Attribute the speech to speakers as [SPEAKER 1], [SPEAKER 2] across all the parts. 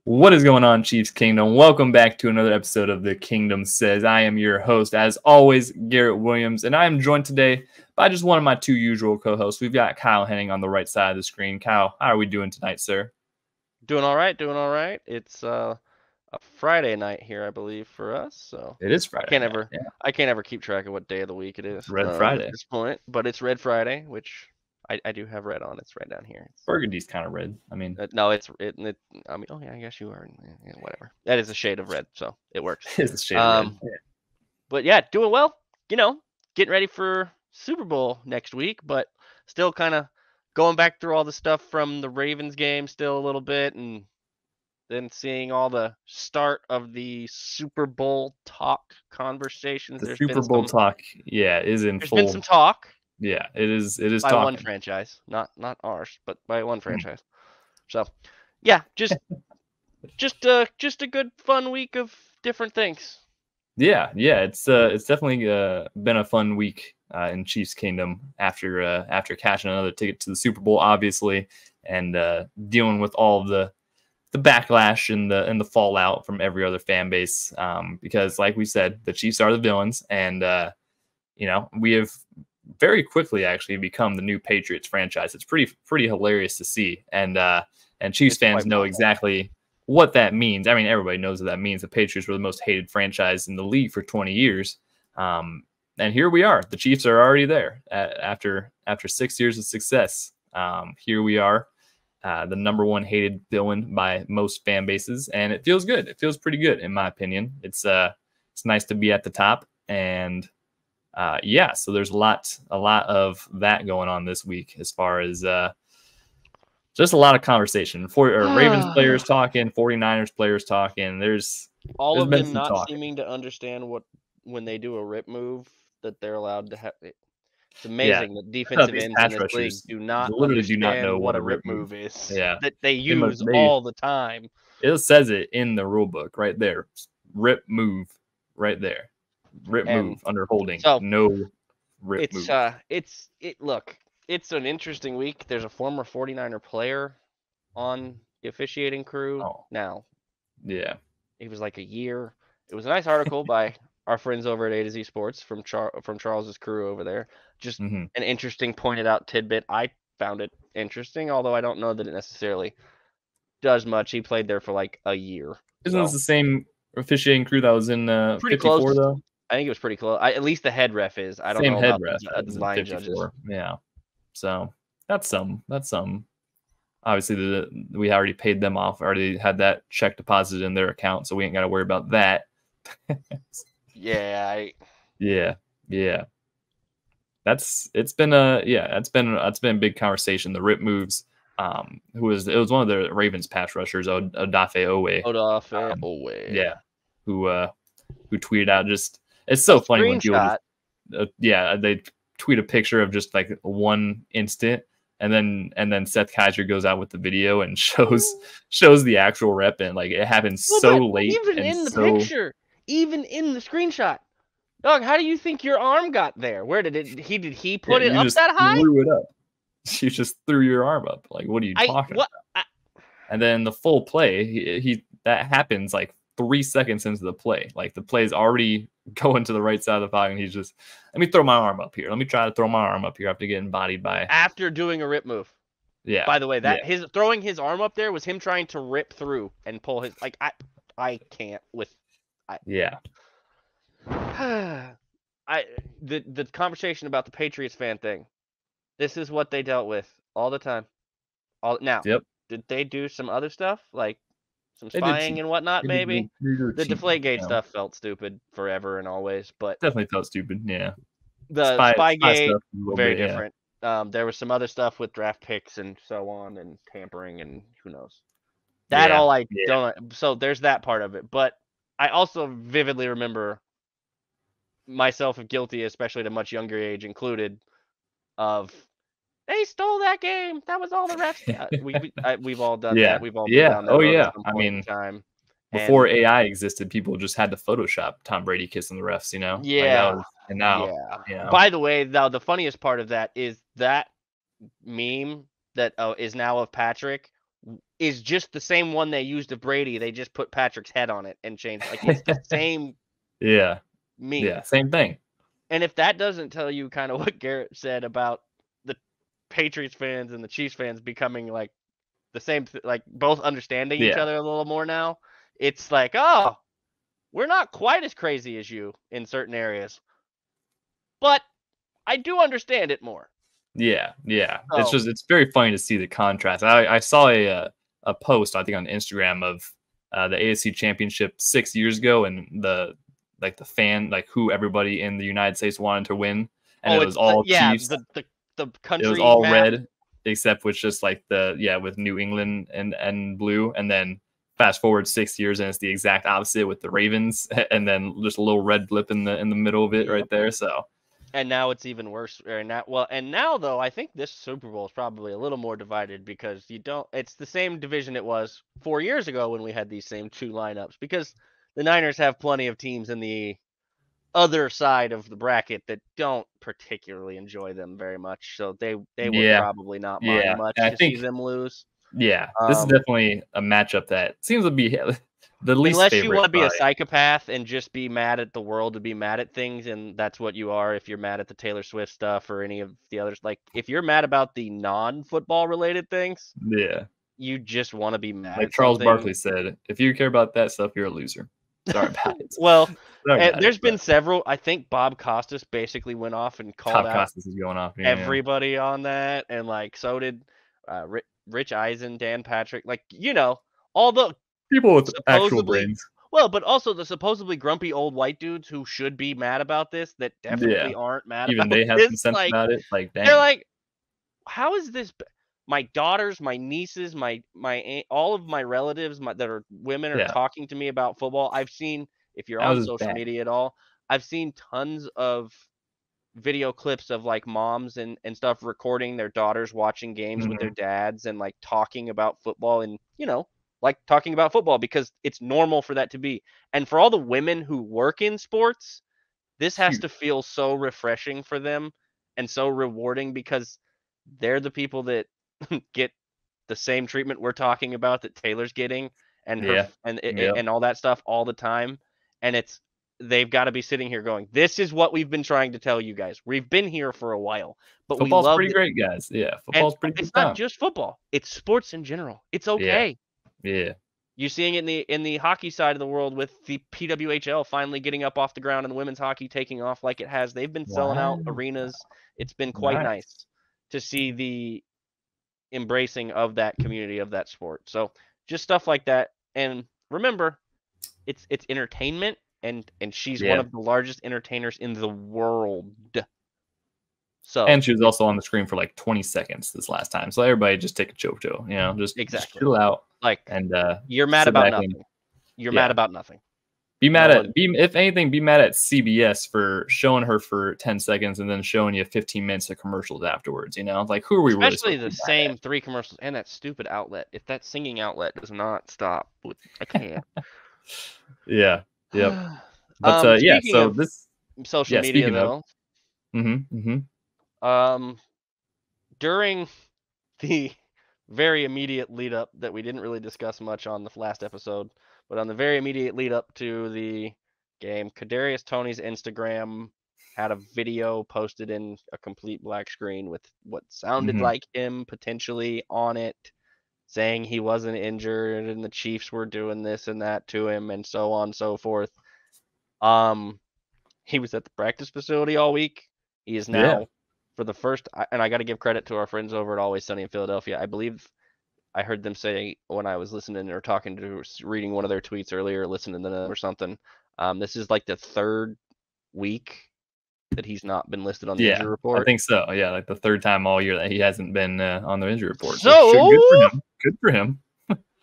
[SPEAKER 1] What is going on, Chiefs Kingdom? Welcome back to another episode of The Kingdom Says. I am your host, as always, Garrett Williams, and I am joined today by just one of my two usual co-hosts. We've got Kyle Henning on the right side of the screen. Kyle, how are we doing tonight, sir?
[SPEAKER 2] Doing all right, doing all right. It's a Friday night here, I believe, for us. So
[SPEAKER 1] It is Friday.
[SPEAKER 2] I can't ever keep track of what day of the week it is.
[SPEAKER 1] It's Red Friday
[SPEAKER 2] at this point, but it's Red Friday, which I do have red on. It's right down here.
[SPEAKER 1] Burgundy's kind of red. I mean,
[SPEAKER 2] no, I mean, oh yeah, I guess you are. Yeah, whatever. That is a shade of red, so it works.
[SPEAKER 1] It's a shade of red. Yeah.
[SPEAKER 2] But yeah, doing well. You know, getting ready for Super Bowl next week, but still kind of going back through all the stuff from the Ravens game still a little bit, and then seeing all the start of the Super Bowl talk conversations.
[SPEAKER 1] The Super Bowl talk, yeah, is in full.
[SPEAKER 2] There's been some talk.
[SPEAKER 1] Yeah, it is. It is
[SPEAKER 2] by
[SPEAKER 1] talking.
[SPEAKER 2] One franchise, not ours, but by one franchise. So, yeah, just a good fun week of different things.
[SPEAKER 1] Yeah, it's definitely been a fun week in Chiefs Kingdom after cashing another ticket to the Super Bowl, obviously, and dealing with all of the backlash and the fallout from every other fan base. Because, like we said, the Chiefs are the villains, and we have very quickly actually become the new Patriots franchise. It's pretty hilarious to see, and Chiefs fans know exactly what that means. I mean, everybody knows what that means. The Patriots were the most hated franchise in the league for 20 years. And here we are. The Chiefs are already there after 6 years of success. Here we are, the number one hated villain by most fan bases, and it feels good. It feels pretty good, in my opinion. It's nice to be at the top, and so there's a lot of that going on this week as far as just a lot of conversation. Ravens players talking, 49ers players talking. There's
[SPEAKER 2] of them not seeming to understand when they do a rip move that they're allowed to have. It's amazing that defensive ends in this league do not know what a rip move is.
[SPEAKER 1] Yeah,
[SPEAKER 2] that they use all the time.
[SPEAKER 1] It says it in the rule book right there. Rip move right there. Rip move under holding.
[SPEAKER 2] So
[SPEAKER 1] no rip move.
[SPEAKER 2] Look, it's an interesting week. There's a former 49er player on the officiating crew now.
[SPEAKER 1] Yeah.
[SPEAKER 2] He was like a year. It was a nice article by our friends over at A to Z Sports from Charles's crew over there. Just an interesting pointed out tidbit. I found it interesting, although I don't know that it necessarily does much. He played there for like a year.
[SPEAKER 1] Isn't this the same officiating crew that was in
[SPEAKER 2] pretty
[SPEAKER 1] 54
[SPEAKER 2] close,
[SPEAKER 1] though?
[SPEAKER 2] I think it was pretty close. At least the head ref is. I don't know
[SPEAKER 1] head
[SPEAKER 2] about
[SPEAKER 1] ref
[SPEAKER 2] the line judges.
[SPEAKER 1] Yeah. So that's some. Obviously, we already paid them off. Already had that check deposited in their account, so we ain't got to worry about that.
[SPEAKER 2] Yeah.
[SPEAKER 1] It's been a big conversation. The rip moves. It was one of the Ravens pass rushers, Odafe Owe. Yeah, who tweeted out just. It's so funny when people they tweet a picture of just like one instant, and then Seth Kaiser goes out with the video and shows the actual rep, and like it happens so late.
[SPEAKER 2] Even in the picture, even in the screenshot, dog, how do you think your arm got there? Where did he put it up that high?
[SPEAKER 1] You threw it up. You just threw your arm up. Like, what are you talking about? And then the full play, that happens like 3 seconds into the play. Like the play is already going to the right side of the pocket, and he's just, let me throw my arm up here. Let me try to throw my arm up here after getting bodied by.
[SPEAKER 2] After doing a rip move.
[SPEAKER 1] Yeah.
[SPEAKER 2] By the way, his throwing his arm up there was him trying to rip through and pull his, like, I can't with.
[SPEAKER 1] Yeah.
[SPEAKER 2] The conversation about the Patriots fan thing. This is what they dealt with all the time. Did they do some other stuff like some spying and whatnot? Maybe the Deflategate stuff felt stupid forever and always, but
[SPEAKER 1] definitely felt stupid. Yeah,
[SPEAKER 2] the Spygate stuff, very different. Yeah. There was some other stuff with draft picks and so on, and tampering and who knows. Don't. So there's that part of it, but I also vividly remember myself guilty, especially at a much younger age included, of they stole that game. That was all the refs. We've all done that. We've all been down that road at some point in time.
[SPEAKER 1] Before AI existed, people just had to Photoshop Tom Brady kissing the refs, you know?
[SPEAKER 2] Yeah.
[SPEAKER 1] And now,
[SPEAKER 2] By the way, though, the funniest part of that is that meme that is now of Patrick is just the same one they used of Brady. They just put Patrick's head on it and changed. Like, it's the same.
[SPEAKER 1] Yeah.
[SPEAKER 2] Meme.
[SPEAKER 1] Yeah. Same thing.
[SPEAKER 2] And if that doesn't tell you kind of what Garrett said about the Patriots fans and the Chiefs fans becoming like the same, like both understanding each other a little more now, it's like, oh, we're not quite as crazy as you in certain areas, but I do understand it more.
[SPEAKER 1] Yeah, yeah. So, it's very funny to see the contrast. I saw a post, I think, on Instagram of the AFC Championship 6 years ago, and the fan, like who everybody in the United States wanted to win, and it was all Chiefs.
[SPEAKER 2] The country.
[SPEAKER 1] It was all
[SPEAKER 2] map.
[SPEAKER 1] red, except with just like with New England and blue, and then fast forward 6 years, and it's the exact opposite with the Ravens, and then just a little red blip in the middle of it right there. So.
[SPEAKER 2] And now it's even worse. And now though, I think this Super Bowl is probably a little more divided because it's the same division it was 4 years ago when we had these same two lineups, because the Niners have plenty of teams in the other side of the bracket that don't particularly enjoy them very much. So they would probably not mind much to see them lose.
[SPEAKER 1] Yeah, this is definitely a matchup that seems to be the least
[SPEAKER 2] unless
[SPEAKER 1] favorite.
[SPEAKER 2] You want to be a psychopath and just be mad at the world to be mad at things, and that's what you are if you're mad at the Taylor Swift stuff or any of the others. Like, if you're mad about the non-football related things, you just want to be mad.
[SPEAKER 1] Like Charles Barkley said, if you care about that stuff, you're a loser. Sorry about it.
[SPEAKER 2] Well, there's been several. I think Bob Costas basically went off and called out
[SPEAKER 1] Costas is going off,
[SPEAKER 2] everybody on that, and like so did Rich Eisen, Dan Patrick, like, all the
[SPEAKER 1] people with actual brains.
[SPEAKER 2] Well, but also the supposedly grumpy old white dudes who should be mad about this that definitely aren't mad about this.
[SPEAKER 1] Even they have some sense about it. Like, dang.
[SPEAKER 2] They're like, how is this? My daughters, my nieces, my aunt, all of my relatives that are women are talking to me about football. I've seen, if you're on social media at all, I've seen tons of video clips of like moms and stuff recording their daughters watching games with their dads and like talking about football and, like talking about football because it's normal for that to be. And for all the women who work in sports, this has to feel so refreshing for them and so rewarding because they're the people that get the same treatment we're talking about that Taylor's getting and and all that stuff all the time. And they've got to be sitting here going, this is what we've been trying to tell you guys. We've been here for a while, but
[SPEAKER 1] football's
[SPEAKER 2] we love
[SPEAKER 1] pretty great, guys. Yeah, football's pretty good.
[SPEAKER 2] It's not just football; it's sports in general. It's okay.
[SPEAKER 1] Yeah.
[SPEAKER 2] You're seeing it in the hockey side of the world with the PWHL finally getting up off the ground and the women's hockey taking off like it has. They've been selling out arenas. It's been quite nice to see the embracing of that community of that sport. So just stuff like that. And remember, it's entertainment, and she's one of the largest entertainers in the world. So,
[SPEAKER 1] and she was also on the screen for like 20 seconds this last time. So everybody just take a chill, just chill out.
[SPEAKER 2] Like,
[SPEAKER 1] and
[SPEAKER 2] you're mad about nothing. You're mad about nothing.
[SPEAKER 1] Be mad if anything, be mad at CBS for showing her for 10 seconds and then showing you 15 minutes of commercials afterwards. Like, who are we
[SPEAKER 2] especially
[SPEAKER 1] really?
[SPEAKER 2] Especially the same 3 commercials and that stupid outlet. If that singing outlet does not stop, I can't.
[SPEAKER 1] Yep. But so this
[SPEAKER 2] social media though. During the very immediate lead up that we didn't really discuss much on the last episode, but on the very immediate lead up to the game, Kadarius Toney's Instagram had a video posted in a complete black screen with what sounded like him potentially on it, saying he wasn't injured and the Chiefs were doing this and that to him and so on and so forth. He was at the practice facility all week. He is now for the first, and I got to give credit to our friends over at Always Sunny in Philadelphia. I believe I heard them say when I was listening or reading one of their tweets earlier, listening to them or something. This is like the 3rd week that he's not been listed on the injury report.
[SPEAKER 1] I think so. Yeah, like the 3rd time all year that he hasn't been on the injury report. So good for him.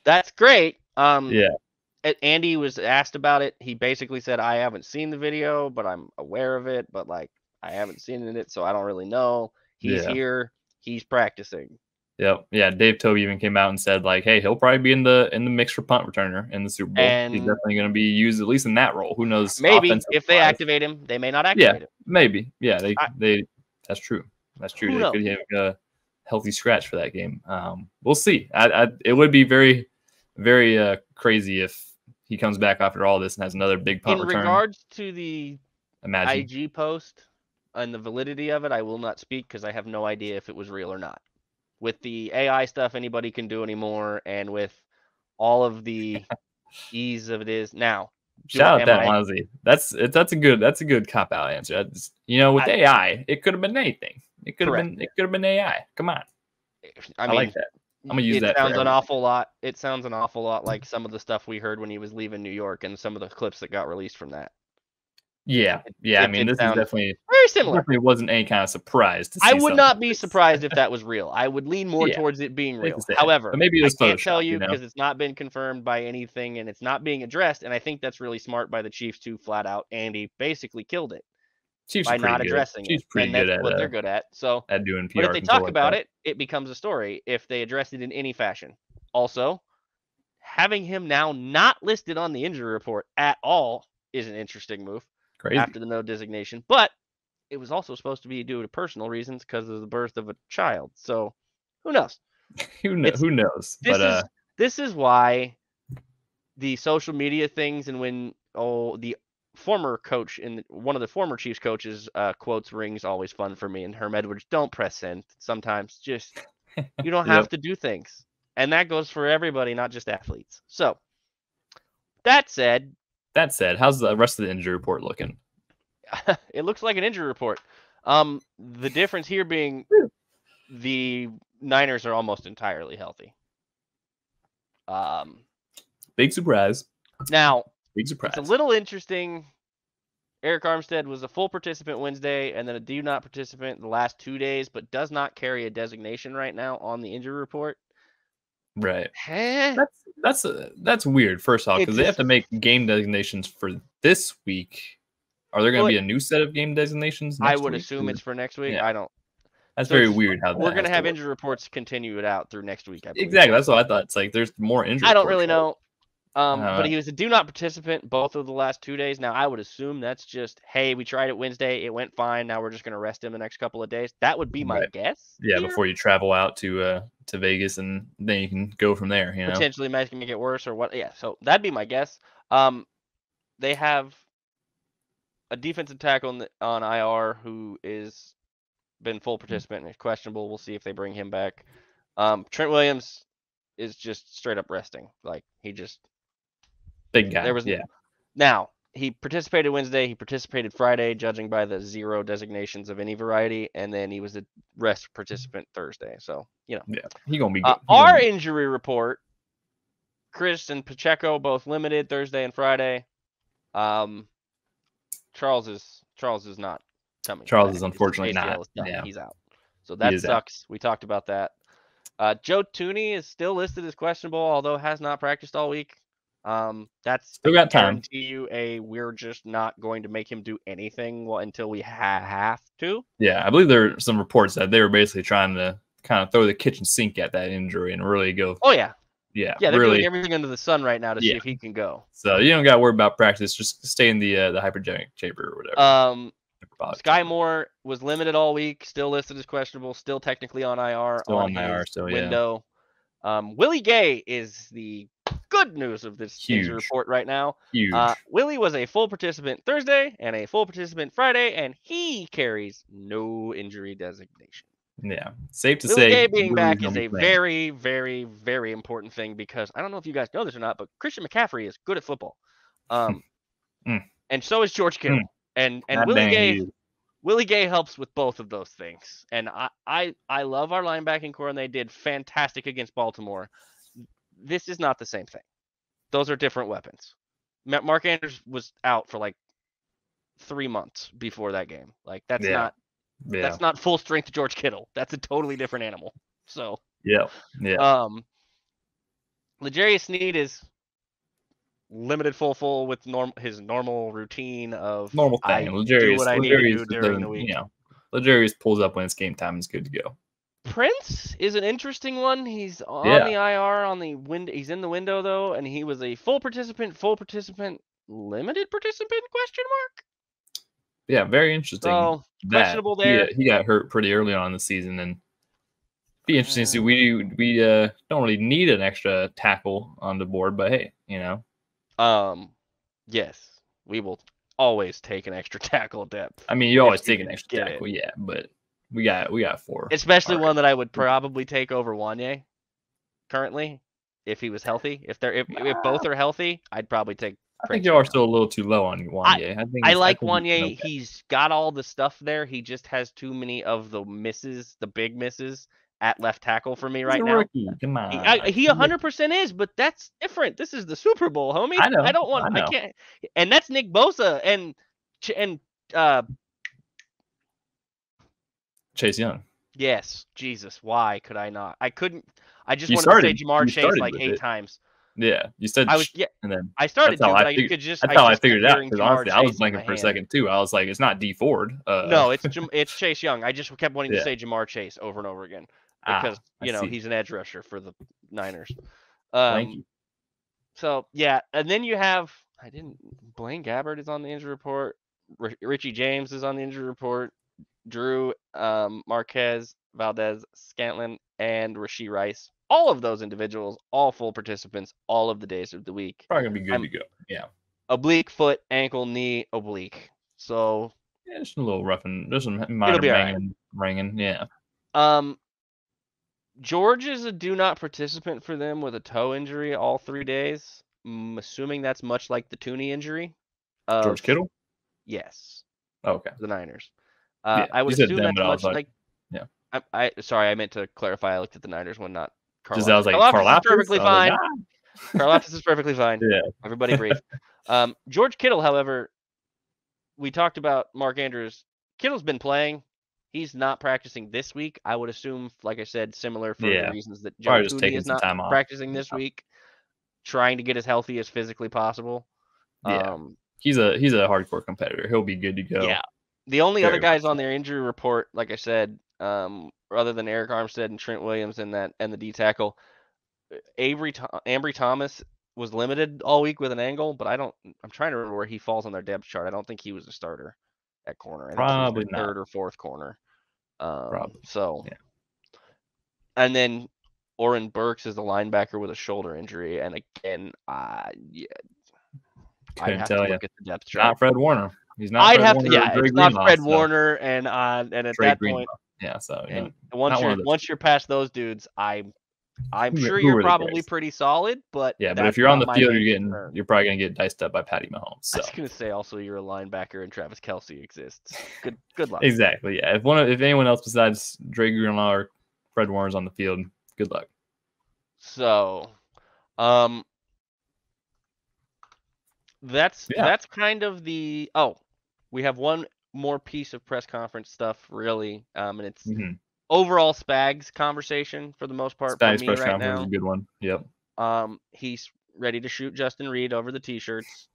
[SPEAKER 2] That's great. Andy was asked about it. He basically said, I haven't seen the video, but I'm aware of it. But like, I haven't seen it, so I don't really know. He's here. He's practicing.
[SPEAKER 1] Yep. Yeah. Dave Toby even came out and said, like, hey, he'll probably be in the mix for punt returner in the Super Bowl. And he's definitely going to be used at least in that role. Who knows?
[SPEAKER 2] Maybe if they activate him, they may not activate him.
[SPEAKER 1] Maybe. Yeah. They. That's true. That's true. They could healthy scratch for that game. We'll see. It would be very, very crazy if he comes back after all this and has another big punt return.
[SPEAKER 2] In regards to the IG post and the validity of it, I will not speak because I have no idea if it was real or not. With the AI stuff anybody can do anymore, and with all of the ease of it is now.
[SPEAKER 1] Shout out that Lonzy. That's a good cop out answer. With AI, it could have been anything. It could have been AI. Come on. I mean, like that. I'm gonna use that.
[SPEAKER 2] It sounds an awful lot. It sounds an awful lot like some of the stuff we heard when he was leaving New York and some of the clips that got released from that.
[SPEAKER 1] Yeah, I mean, this is definitely
[SPEAKER 2] very similar.
[SPEAKER 1] Definitely wasn't any kind of surprise to see.
[SPEAKER 2] I would not be surprised if that was real. I would lean more towards it being real. However,
[SPEAKER 1] but maybe it was
[SPEAKER 2] I can't tell you because it's not been confirmed by anything and it's not being addressed. And I think that's really smart by the Chiefs to flat out. Andy basically killed it by not addressing it.
[SPEAKER 1] And that's
[SPEAKER 2] what they're good at. So,
[SPEAKER 1] at doing PR.
[SPEAKER 2] But if they talk about it, it becomes a story. If they address it in any fashion, also having him now not listed on the injury report at all is an interesting move.
[SPEAKER 1] Crazy.
[SPEAKER 2] After the no designation, but it was also supposed to be due to personal reasons because of the birth of a child. So who knows?
[SPEAKER 1] Who knows?
[SPEAKER 2] This is why the social media things and when the former coach and one of the former Chiefs coaches quotes rings always fun for me. And Herm Edwards, don't press send. Sometimes just you don't have to do things, and that goes for everybody, not just athletes. So that said,
[SPEAKER 1] how's the rest of the injury report looking?
[SPEAKER 2] It looks like an injury report. The difference here being the Niners are almost entirely healthy.
[SPEAKER 1] Big surprise.
[SPEAKER 2] Now,
[SPEAKER 1] big surprise.
[SPEAKER 2] It's a little interesting. Eric Armstead was a full participant Wednesday and then a do not participant the last 2 days, but does not carry a designation right now on the injury report.
[SPEAKER 1] Right. That's weird. First off, because they have to make game designations for this week. Are there going to be a new set of game designations?
[SPEAKER 2] I would assume it's for next week.
[SPEAKER 1] Yeah.
[SPEAKER 2] I don't.
[SPEAKER 1] That's very weird. How
[SPEAKER 2] we're going to have injury reports continue it out through next week. I believe.
[SPEAKER 1] Exactly. That's what I thought. It's like there's more injury.
[SPEAKER 2] I don't really know. But he was a do not participant both of the last 2 days. Now I would assume that's just, hey, we tried it Wednesday, it went fine. Now we're just going to rest him the next couple of days. That would be my guess.
[SPEAKER 1] Yeah, before you travel out to Vegas, and then you can go from there.
[SPEAKER 2] Potentially make it worse or what? Yeah, so that'd be my guess. They have a defensive tackle on IR who is been full participant and is questionable. We'll see if they bring him back. Trent Williams is just straight up resting. Like he just.
[SPEAKER 1] Big guy.
[SPEAKER 2] Now, he participated Wednesday. He participated Friday, judging by the 0 designations of any variety. And then he was a rest participant Thursday. So,
[SPEAKER 1] Yeah, he's going to be good.
[SPEAKER 2] Our injury report, Chris and Pacheco both limited Thursday and Friday. Charles is not coming.
[SPEAKER 1] Charles is unfortunately not.
[SPEAKER 2] Yeah. He's out. So that sucks. We talked about that. Joe Tooney is still listed as questionable, although has not practiced all week. That's
[SPEAKER 1] still got time.
[SPEAKER 2] We're just not going to make him do anything until we have to.
[SPEAKER 1] Yeah, I believe there are some reports that they were basically trying to kind of throw the kitchen sink at that injury and really go.
[SPEAKER 2] Oh yeah,
[SPEAKER 1] yeah.
[SPEAKER 2] They're doing everything under the sun right now to see if he can go.
[SPEAKER 1] So you don't got to worry about practice. Just stay in the hypergenic chamber or whatever.
[SPEAKER 2] Sky Moore was limited all week, still listed as questionable, still technically on IR.
[SPEAKER 1] Still on IR,
[SPEAKER 2] window. Willie Gay is the good news of this injury report right now.
[SPEAKER 1] Huge.
[SPEAKER 2] Willie was a full participant Thursday and a full participant Friday, and he carries no injury designation.
[SPEAKER 1] Yeah, safe to
[SPEAKER 2] Willie
[SPEAKER 1] say.
[SPEAKER 2] Gay being back is a very, very, very important thing because I don't know if you guys know this or not, but Christian McCaffrey is good at football. And so is George Kittle. And Willie Gay helps with both of those things. And I love our linebacking core, and they did fantastic against Baltimore. This is not the same thing. Those are different weapons. Mark Andrews was out for like 3 months before that game. Like that's not full strength George Kittle. That's a totally different animal. So L'Jarius Sneed is limited full with his normal routine of
[SPEAKER 1] normal thing.
[SPEAKER 2] Do what I need to do during the week.
[SPEAKER 1] L'Jarius pulls up when it's game time. It's good to go.
[SPEAKER 2] Prince is an interesting one. He's on the IR on the window. He's in the window though, and he was a full participant, limited participant ?
[SPEAKER 1] Yeah, very interesting.
[SPEAKER 2] So questionable there.
[SPEAKER 1] He got hurt pretty early on in the season, and Be interesting to see. We don't really need an extra tackle on the board, but hey,
[SPEAKER 2] Yes, we will always take an extra tackle depth.
[SPEAKER 1] I mean, you always take an extra tackle, yeah, but we got 4.
[SPEAKER 2] Especially one that I would probably take over Wanye currently if he was healthy. If both are healthy, I'd probably take.
[SPEAKER 1] I think you are still a little too low on Wanye.
[SPEAKER 2] I like Wanye. He's got all the stuff there. He just has too many of the misses, the big misses at left tackle for me right now.
[SPEAKER 1] Rookie. Come on.
[SPEAKER 2] He 100% is, but that's different. This is the Super Bowl, homie.
[SPEAKER 1] I know.
[SPEAKER 2] I can't. And that's Nick Bosa and
[SPEAKER 1] Chase Young.
[SPEAKER 2] Yes, Jesus. Why could I not? I couldn't. I just wanted to say Jamar Chase like 8 times.
[SPEAKER 1] Yeah, you said and then
[SPEAKER 2] I started to, but I could just.
[SPEAKER 1] That's how I figured it out, because honestly, I was blanking for a second too. I was like, it's not D Ford.
[SPEAKER 2] No, it's Chase Young. I just kept wanting to say Jamar Chase over and over again because he's an edge rusher for the Niners.
[SPEAKER 1] Thank you.
[SPEAKER 2] So yeah, and then you have Blaine Gabbert is on the injury report. Richie James is on the injury report. Drew, Marquez, Valdez, Scantlin, and Rashee Rice. All of those individuals, all full participants, all of the days of the week.
[SPEAKER 1] Probably gonna be good to go. Yeah.
[SPEAKER 2] Oblique foot, ankle, knee, oblique. So
[SPEAKER 1] yeah, just a little roughing. There's some minor ringing. Yeah.
[SPEAKER 2] George is a do not participant for them with a toe injury all 3 days. I'm assuming that's much like the Tooney injury.
[SPEAKER 1] George Kittle?
[SPEAKER 2] Yes.
[SPEAKER 1] Okay.
[SPEAKER 2] The Niners.
[SPEAKER 1] Yeah,
[SPEAKER 2] I would assume that's much
[SPEAKER 1] like. Yeah.
[SPEAKER 2] I meant to clarify. I looked at the Niners one, not Karlaftis.
[SPEAKER 1] Just I was like, Karlaftis
[SPEAKER 2] is perfectly fine. Karlaftis is perfectly fine.
[SPEAKER 1] Yeah.
[SPEAKER 2] Everybody breathe. George Kittle, however, we talked about Mark Andrews. Kittle's been playing. He's not practicing this week. I would assume, like I said, similar for the reasons that Joe Tooney is not practicing this week, trying to get as healthy as physically possible.
[SPEAKER 1] Yeah. He's a hardcore competitor. He'll be good to go.
[SPEAKER 2] Yeah. The only other guys on their injury report, like I said, other than Eric Armstead and Trent Williams and the D tackle, Ambry Thomas was limited all week with an angle, but I'm trying to remember where he falls on their depth chart. I don't think he was a starter at corner. I think
[SPEAKER 1] probably
[SPEAKER 2] he was third or fourth corner.
[SPEAKER 1] Probably.
[SPEAKER 2] So, yeah. And then Oren Burks is the linebacker with a shoulder injury, and again, I'd have to look at the depth chart.
[SPEAKER 1] Not Fred Warner. He's not.
[SPEAKER 2] It's not Fred Warner, and at that point,
[SPEAKER 1] yeah. So
[SPEAKER 2] once you're past those dudes, I'm sure you're probably pretty solid, but
[SPEAKER 1] yeah. But if you're on the field, you're probably gonna get diced up by Patty Mahomes. So.
[SPEAKER 2] I was gonna say also you're a linebacker and Travis Kelce exists. Good luck.
[SPEAKER 1] Exactly. Yeah. If anyone else besides Dre Greenlaw or Fred Warner's on the field, good luck.
[SPEAKER 2] So, that's kind of the. Oh, we have one more piece of press conference stuff, really, and it's overall Spags conversation for the most part.
[SPEAKER 1] Spags
[SPEAKER 2] for me
[SPEAKER 1] press
[SPEAKER 2] right
[SPEAKER 1] conference
[SPEAKER 2] now.
[SPEAKER 1] is a good one. Yep.
[SPEAKER 2] He's ready to shoot Justin Reed over the t-shirts.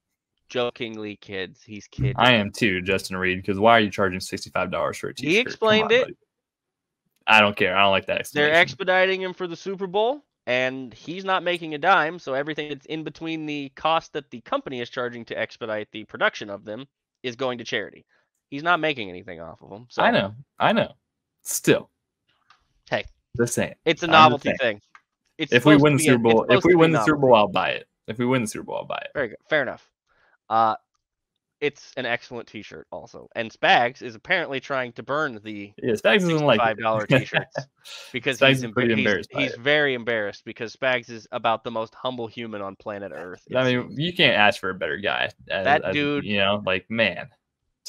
[SPEAKER 2] Jokingly, kids, he's kidding.
[SPEAKER 1] I am too, Justin Reed, because why are you charging $65 for a t-shirt?
[SPEAKER 2] He explained it.
[SPEAKER 1] Buddy. I don't care. I don't like that explanation.
[SPEAKER 2] They're expediting him for the Super Bowl, and he's not making a dime, so everything that's in between the cost that the company is charging to expedite the production of them is going to charity. He's not making anything off of them. So.
[SPEAKER 1] I know. Still.
[SPEAKER 2] Hey.
[SPEAKER 1] The same.
[SPEAKER 2] It's a novelty thing.
[SPEAKER 1] If we win the Super Bowl, I'll buy it. If we win the Super Bowl, I'll buy it.
[SPEAKER 2] Very good. Fair enough. It's an excellent t-shirt also. And Spags is apparently trying to burn the
[SPEAKER 1] Spags doesn't like
[SPEAKER 2] $5 t-shirts because he's very embarrassed because Spags is about the most humble human on planet Earth.
[SPEAKER 1] I mean, you can't ask for a better guy.
[SPEAKER 2] Dude,
[SPEAKER 1] man.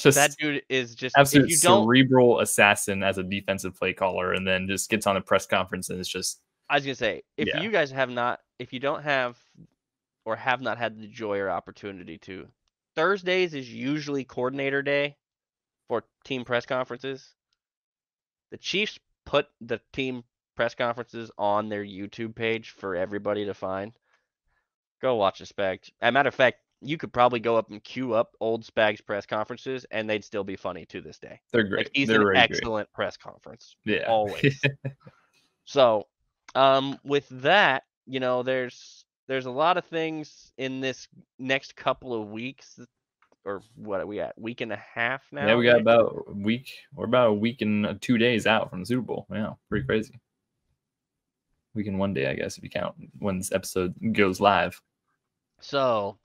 [SPEAKER 2] That dude is just
[SPEAKER 1] absolute cerebral assassin as a defensive play caller, and then just gets on a press conference and it's just.
[SPEAKER 2] I was gonna say, if you guys if you don't have or have not had the joy or opportunity to, Thursdays is usually coordinator day for team press conferences. The Chiefs put the team press conferences on their YouTube page for everybody to find. Go watch the Spags. As a matter of fact, you could probably go up and queue up old Spags press conferences, and they'd still be funny to this day.
[SPEAKER 1] They're great.
[SPEAKER 2] He's an excellent press conference.
[SPEAKER 1] Yeah,
[SPEAKER 2] always. So, with that, there's a lot of things in this next couple of weeks, or what are we at? Week and a half now?
[SPEAKER 1] Yeah, we got about a week. We're about a week and 2 days out from the Super Bowl. Yeah, pretty crazy. weekend one day, I guess, if you count when this episode goes live.
[SPEAKER 2] So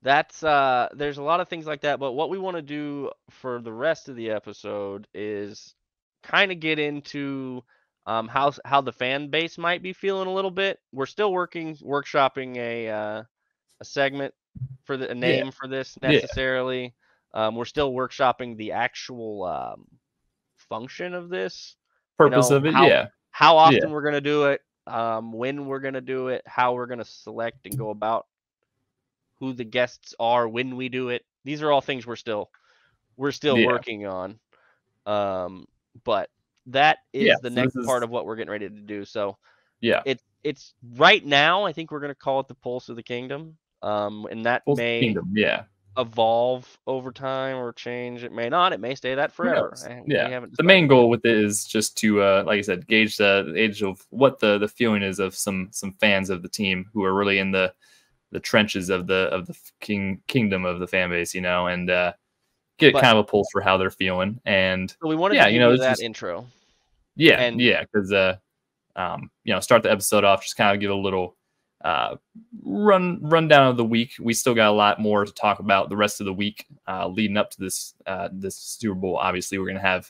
[SPEAKER 2] that's there's a lot of things like that, but what we want to do for the rest of the episode is kind of get into how the fan base might be feeling a little bit. We're still workshopping a segment for a name for this necessarily. We're still workshopping the actual function of this.
[SPEAKER 1] Purpose of it,
[SPEAKER 2] how often we're gonna do it, when we're gonna do it, how we're gonna select and go about who the guests are when we do it. These are all things we're still working on. But that is the next part of what we're getting ready to do. So it's right now, I think we're going to call it the Pulse of the Kingdom. And that may evolve over time or change. It may not. It may stay that forever.
[SPEAKER 1] The main goal with it is just to, like I said, gauge the age of what the feeling is of some fans of the team who are really in the trenches of the kingdom of the fan base, and get kind of a pulse for how they're feeling. And
[SPEAKER 2] so we wanted to give you that intro.
[SPEAKER 1] Because start the episode off, just kind of give a little rundown of the week. We still got a lot more to talk about the rest of the week leading up to this Super Bowl. Obviously, we're going to have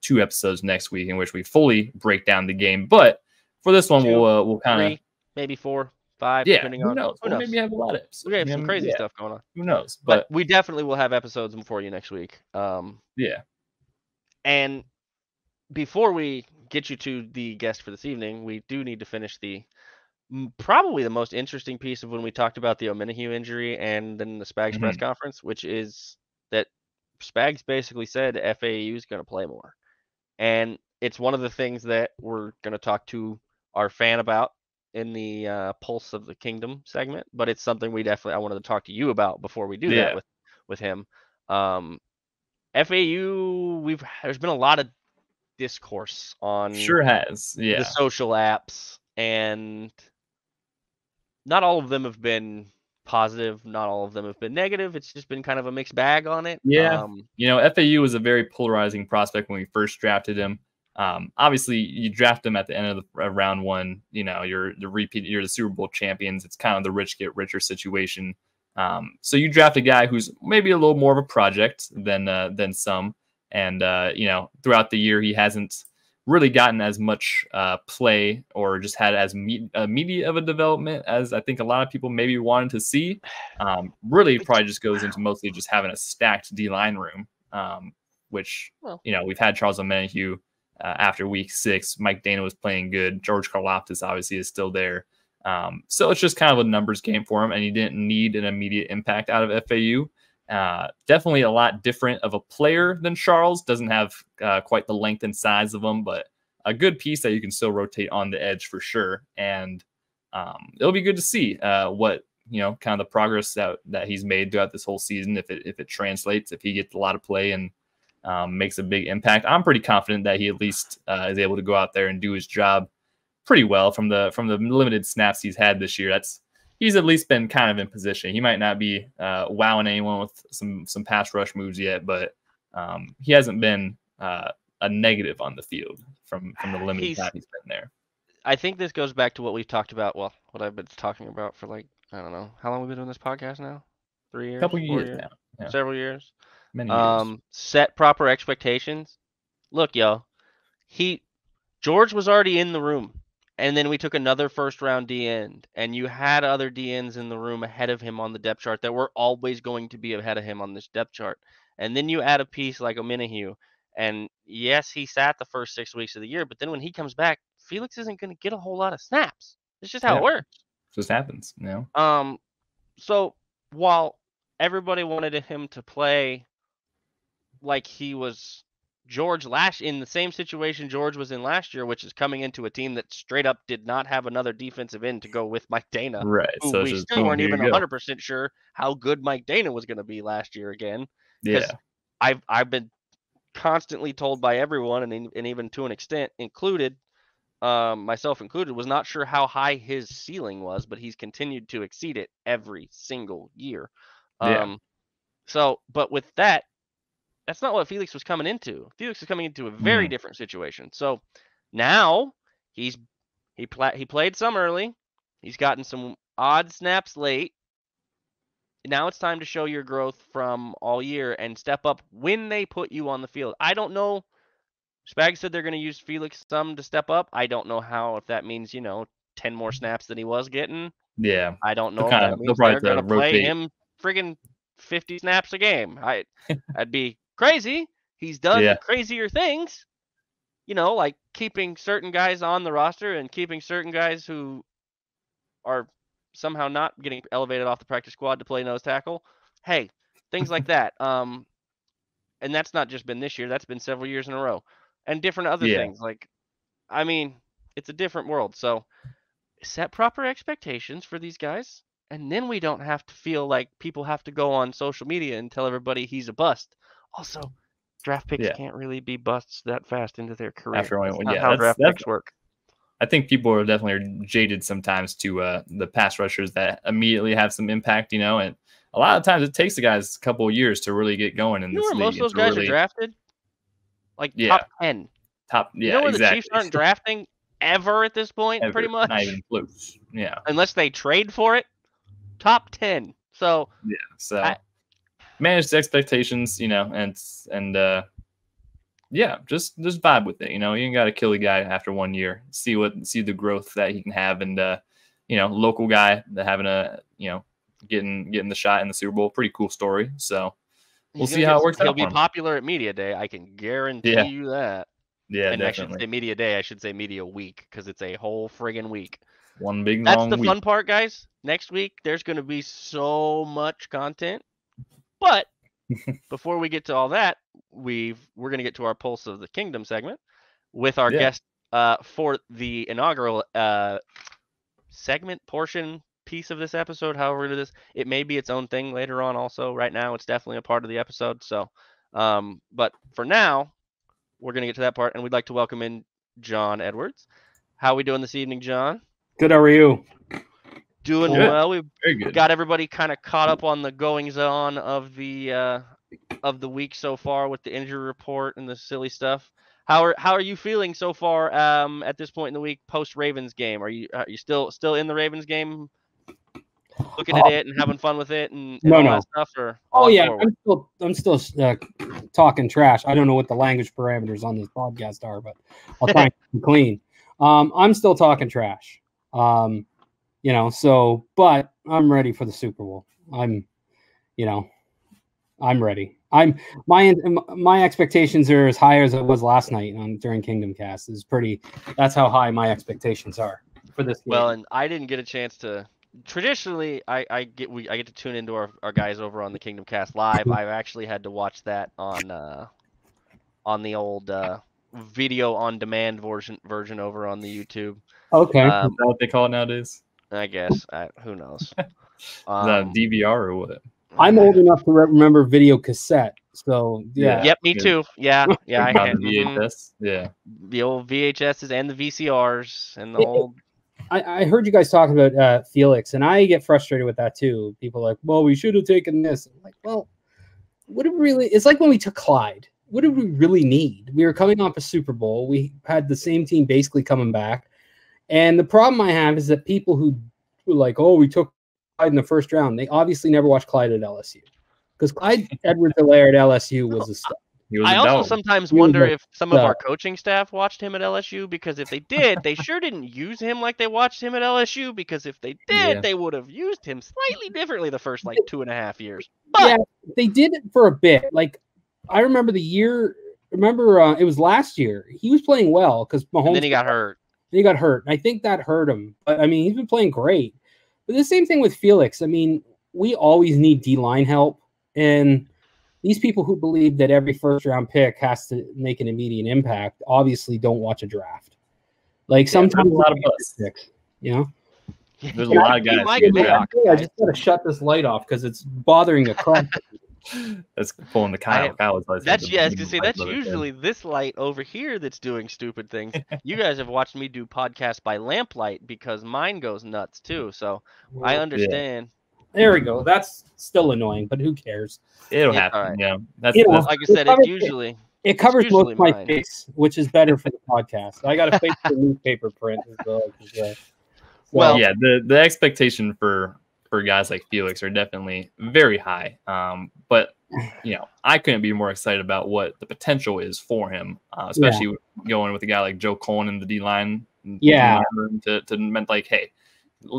[SPEAKER 1] 2 episodes next week in which we fully break down the game. But for this one, we'll kind of
[SPEAKER 2] maybe 4, 5, depending on
[SPEAKER 1] who knows. Maybe have a lot of episodes.
[SPEAKER 2] We have some crazy stuff going on.
[SPEAKER 1] Who knows?
[SPEAKER 2] But we definitely will have episodes for you next week. And before we get you to the guest for this evening, we do need to finish probably the most interesting piece of when we talked about the Omenihu injury and then the Spags press conference, which is that Spags basically said FAU is going to play more. And it's one of the things that we're going to talk to our fan about in the Pulse of the Kingdom segment, but it's something I wanted to talk to you about before we do that with him. FAU, there's been a lot of discourse on the social apps, and not all of them have been positive, not all of them have been negative. It's just been kind of a mixed bag on it.
[SPEAKER 1] FAU was a very polarizing prospect when we first drafted him. Obviously, you draft them at the end of round 1. You're the Super Bowl champions. It's kind of the rich get richer situation. So you draft a guy who's maybe a little more of a project than some, and throughout the year he hasn't really gotten as much play or just had as immediate of a development as I think a lot of people maybe wanted to see. Really, probably just goes into mostly just having a stacked D-line room, which we've had Charles Omenihu. After week 6, Mike Dana was playing good. George Karlaftis obviously is still there. So it's just kind of a numbers game for him, and he didn't need an immediate impact out of FAU. Definitely a lot different of a player than Charles. Doesn't have quite the length and size of him, but a good piece that you can still rotate on the edge for sure. And it'll be good to see what kind of the progress that he's made throughout this whole season. If it translates, if he gets a lot of play and makes a big impact. I'm pretty confident that he at least is able to go out there and do his job pretty well from the limited snaps he's had this year. He's at least been kind of in position. He might not be wowing anyone with some pass rush moves yet, but he hasn't been a negative on the field from the limited time he's been there.
[SPEAKER 2] I think this goes back to what we've talked about. Well, what I've been talking about for I don't know, how long have we been doing this podcast now? 3 years?
[SPEAKER 1] A couple years now.
[SPEAKER 2] Yeah. Several years.
[SPEAKER 1] Many years.
[SPEAKER 2] Set proper expectations. Look, yo, George was already in the room, and then we took another first-round D-end, and you had other D-ends in the room ahead of him on the depth chart that were always going to be ahead of him on this depth chart. And then you add a piece like Omenihu, and yes, he sat the first 6 weeks of the year, but then when he comes back, Felix isn't going to get a whole lot of snaps. It's just how it works.
[SPEAKER 1] It just happens,
[SPEAKER 2] So while everybody wanted him to play like he was George in the same situation George was in last year, which is coming into a team that straight up did not have another defensive end to go with Mike Dana.
[SPEAKER 1] Right.
[SPEAKER 2] So we still weren't even 100% sure how good Mike Dana was going to be last year again.
[SPEAKER 1] Yeah.
[SPEAKER 2] I've been constantly told by everyone, and even to an extent included, myself included, was not sure how high his ceiling was, but he's continued to exceed it every single year. But with that's not what Felix was coming into. Felix was coming into a very different situation. So now he's He played some early. He's gotten some odd snaps late. Now it's time to show your growth from all year and step up when they put you on the field. I don't know. Spag said they're going to use Felix some to step up. I don't know how, if that means, 10 more snaps than he was getting.
[SPEAKER 1] Yeah.
[SPEAKER 2] I don't know if that means they're going to play him friggin' 50 snaps a game. That'd be crazy. He's done crazier things, like keeping certain guys on the roster and keeping certain guys who are somehow not getting elevated off the practice squad to play nose tackle. Hey, things like that. And that's not just been this year. That's been several years in a row. And different other things. It's a different world. So set proper expectations for these guys. And then we don't have to feel like people have to go on social media and tell everybody he's a bust. Also, draft picks can't really be busts that fast into their career. That's not how draft picks work.
[SPEAKER 1] I think people are definitely jaded sometimes to the pass rushers that immediately have some impact, and a lot of times it takes the guys a couple of years to really get going in this league.
[SPEAKER 2] Most of those guys are drafted? Top 10. Where the Chiefs aren't drafting ever at this point, pretty much?
[SPEAKER 1] Not even close. Yeah.
[SPEAKER 2] Unless they trade for it. Top 10. So
[SPEAKER 1] manage expectations, and just vibe with it. You ain't got to kill a guy after 1 year. See the growth that he can have, and local guy that having getting the shot in the Super Bowl. Pretty cool story. So we'll see how it works out.
[SPEAKER 2] He'll be popular at Media Day. I can guarantee you that.
[SPEAKER 1] Yeah,
[SPEAKER 2] and
[SPEAKER 1] definitely.
[SPEAKER 2] I shouldn't say Media Day. I should say Media Week, because it's a whole friggin' week.
[SPEAKER 1] One big
[SPEAKER 2] That's
[SPEAKER 1] long
[SPEAKER 2] the
[SPEAKER 1] week.
[SPEAKER 2] fun part, guys. Next week, there's going to be so much content. But before we get to all that, we're going to get to our Pulse of the Kingdom segment with our guest for the inaugural segment portion piece of this episode. However we're going to do this, it may be its own thing later on also. Right now, it's definitely a part of the episode. So, but for now, we're going to get to that part, and we'd like to welcome in John Edwards. How are we doing this evening, John?
[SPEAKER 3] Good. How are you?
[SPEAKER 2] Doing well. We've got everybody kind of caught up on the goings-on of the week so far with the injury report and the silly stuff. How are you feeling so far at this point in the week post Ravens game? Are you still in the Ravens game, looking at it and having fun with it and all that stuff? Or
[SPEAKER 3] I'm still talking trash. I don't know what the language parameters on this podcast are, but I'll try and keep it clean. I'm still talking trash. But I'm ready for the Super Bowl. I'm ready. My expectations are as high as it was last night during Kingdom Cast. That's how high my expectations are for this game.
[SPEAKER 2] Well, and I didn't get a chance to. Traditionally, I get to tune into our guys over on the Kingdom Cast live. I've actually had to watch that on the old video on demand version over on the YouTube.
[SPEAKER 3] Okay,
[SPEAKER 1] is that what they call it nowadays?
[SPEAKER 2] I guess. Who knows?
[SPEAKER 1] Is that DVR or what?
[SPEAKER 3] I'm old enough to remember video cassette. So yeah.
[SPEAKER 2] Yep, me too. Yeah, yeah.
[SPEAKER 1] VHS. Yeah.
[SPEAKER 2] The old VHSs and the VCRs and the old.
[SPEAKER 3] I heard you guys talking about Felix, and I get frustrated with that too. People are like, well, we should have taken this. I'm like, well, what do we really? It's like when we took Clyde. What did we really need? We were coming off a Super Bowl. We had the same team basically coming back. And the problem I have is that people who were like, oh, we took Clyde in the first round, they obviously never watched Clyde at LSU. Because Clyde Edwards-Helaire at LSU was a stud.
[SPEAKER 2] I also sometimes wonder if some of our coaching staff watched him at LSU, because if they did, they sure didn't use him like they watched him at LSU, because if they did, they would have used him slightly differently the first 2.5 years. But
[SPEAKER 3] yeah, they did it for a bit. Like, I remember it was last year. He was playing well because Mahomes.
[SPEAKER 2] And then he got hurt.
[SPEAKER 3] He got hurt. I think that hurt him. But, I mean, he's been playing great. But the same thing with Felix. I mean, we always need D-line help. And these people who believe that every first-round pick has to make an immediate impact obviously don't watch a draft. Like, sometimes
[SPEAKER 1] a lot of
[SPEAKER 3] picks, you know?
[SPEAKER 1] There's a lot of guys.
[SPEAKER 3] I just got to shut this light off because it's bothering the crap.
[SPEAKER 1] That's pulling the Kyle's lights.
[SPEAKER 2] That's that's usually this light over here that's doing stupid things. You guys have watched me do podcasts by lamplight because mine goes nuts too. So I understand.
[SPEAKER 3] There we go. That's still annoying, but who cares?
[SPEAKER 1] It'll happen. Right. Yeah,
[SPEAKER 2] like I said, it's usually
[SPEAKER 3] It covers most of my face, which is better for the podcast. I got a face for newspaper print as well.
[SPEAKER 1] Well, yeah, the expectation for guys like Felix are definitely very high. But I couldn't be more excited about what the potential is for him, especially going with a guy like Joe Cullen in the D line.
[SPEAKER 3] Yeah,
[SPEAKER 1] to meant like, hey,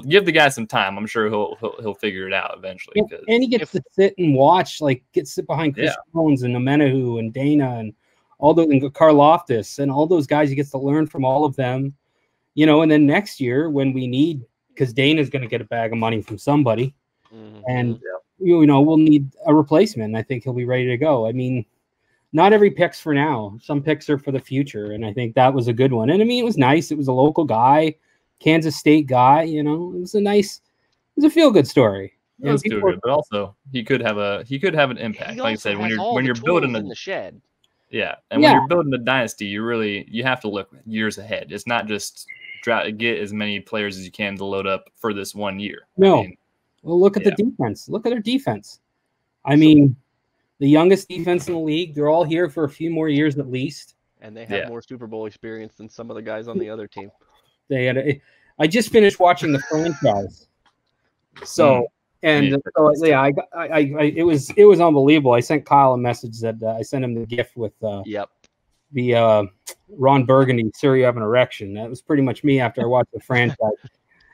[SPEAKER 1] give the guy some time. I'm sure he'll figure it out eventually.
[SPEAKER 3] And he gets to sit and watch, sit behind Chris Jones and Amenahu and Dana and all those, and Karloftis and all those guys. He gets to learn from all of them, and then next year when we need, because Dana's going to get a bag of money from somebody, and we'll need a replacement. I think he'll be ready to go. I mean, not every pick's for now. Some picks are for the future, and I think that was a good one. And I mean, it was nice. It was a local guy, Kansas State guy. It was a feel good story.
[SPEAKER 1] It was feel good, but also he could have an impact. Like I said, when you're building
[SPEAKER 2] in the shed.
[SPEAKER 1] Yeah, and when you're building a dynasty, you have to look years ahead. It's not just get as many players as you can to load up for this 1 year.
[SPEAKER 3] No, well, look at the defense. Look at their defense. I mean, the youngest defense in the league. They're all here for a few more years at least,
[SPEAKER 2] and they have more Super Bowl experience than some of the guys on the other team.
[SPEAKER 3] I just finished watching the franchise, so. And it was unbelievable. I sent Kyle a message that I sent him the gift with the Ron Burgundy, "Sir, you have an erection." That was pretty much me after I watched the franchise.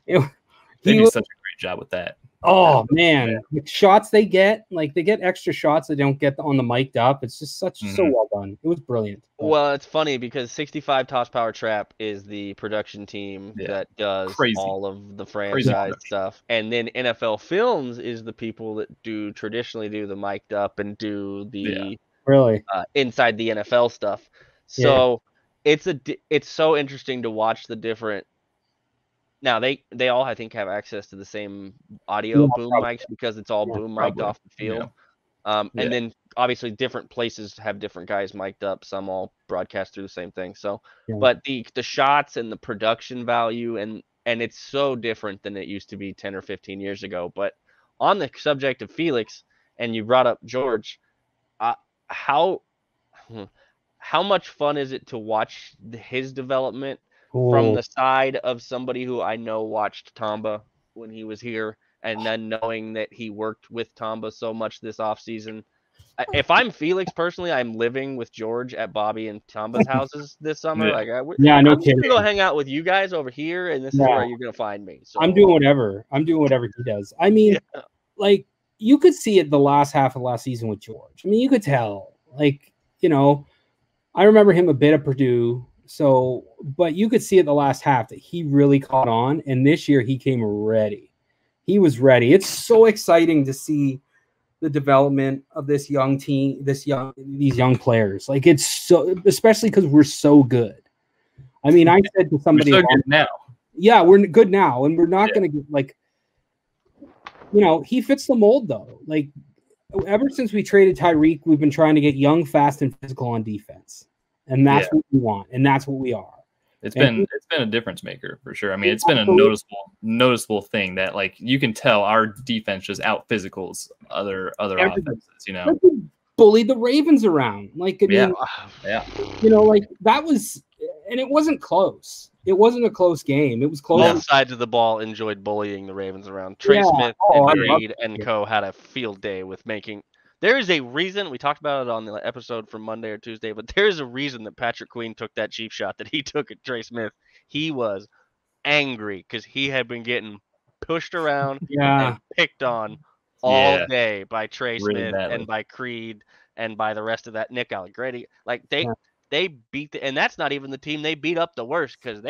[SPEAKER 1] They do such a great job with that.
[SPEAKER 3] Oh man, the shots they get extra shots they don't get on the mic'd up. It's just so well done. It was brilliant.
[SPEAKER 2] Well, it's funny because 65 Toss Power Trap is the production team that does all of the franchise stuff, and then NFL Films is the people that traditionally do the mic'd up and do the inside the NFL stuff. So it's so interesting to watch the different. Now they all I think have access to the same audio boom mics because it's all boom mic'd off the field. And then obviously different places have different guys mic'd up. Some all broadcast through the same thing. So, but the shots and the production value and it's so different than it used to be 10 or 15 years ago. But on the subject of Felix, and you brought up George, how much fun is it to watch his development? From the side of somebody who I know watched Tamba when he was here, and then knowing that he worked with Tamba so much this offseason. If I'm Felix personally, I'm living with George at Bobby and Tamba's houses this summer. I'm gonna go hang out with you guys over here, and this is where you're gonna find me. So
[SPEAKER 3] I'm doing whatever he does. I mean, you could see it the last half of last season with George. I mean, you could tell. I remember him a bit at Purdue. So, but you could see at the last half that he really caught on, and this year he came ready. He was ready. It's so exciting to see the development of this young team, these young players. It's so, especially because we're so good. I mean, I said to somebody,
[SPEAKER 1] we're so good now.
[SPEAKER 3] Yeah, we're good now, and we're not going to get he fits the mold though. Ever since we traded Tyreek, we've been trying to get young, fast, and physical on defense. And that's what we want, and that's what we are.
[SPEAKER 1] It's been a difference maker for sure. I mean, it's been a noticeable thing that you can tell our defense just out physicals other offenses.
[SPEAKER 3] Bullied the Ravens around, that was, and it wasn't close. It wasn't a close game. It was close.
[SPEAKER 2] Both sides of the ball enjoyed bullying the Ravens around. Trey Smith and Reed and co had a field day with making. There is a reason, we talked about it on the episode from Monday or Tuesday, but there is a reason that Patrick Queen took that cheap shot that he took at Trey Smith. He was angry because he had been getting pushed around and picked on all day by Trey Smith and by Creed and by the rest of that Nick Allegretti. They beat and that's not even the team they beat up the worst because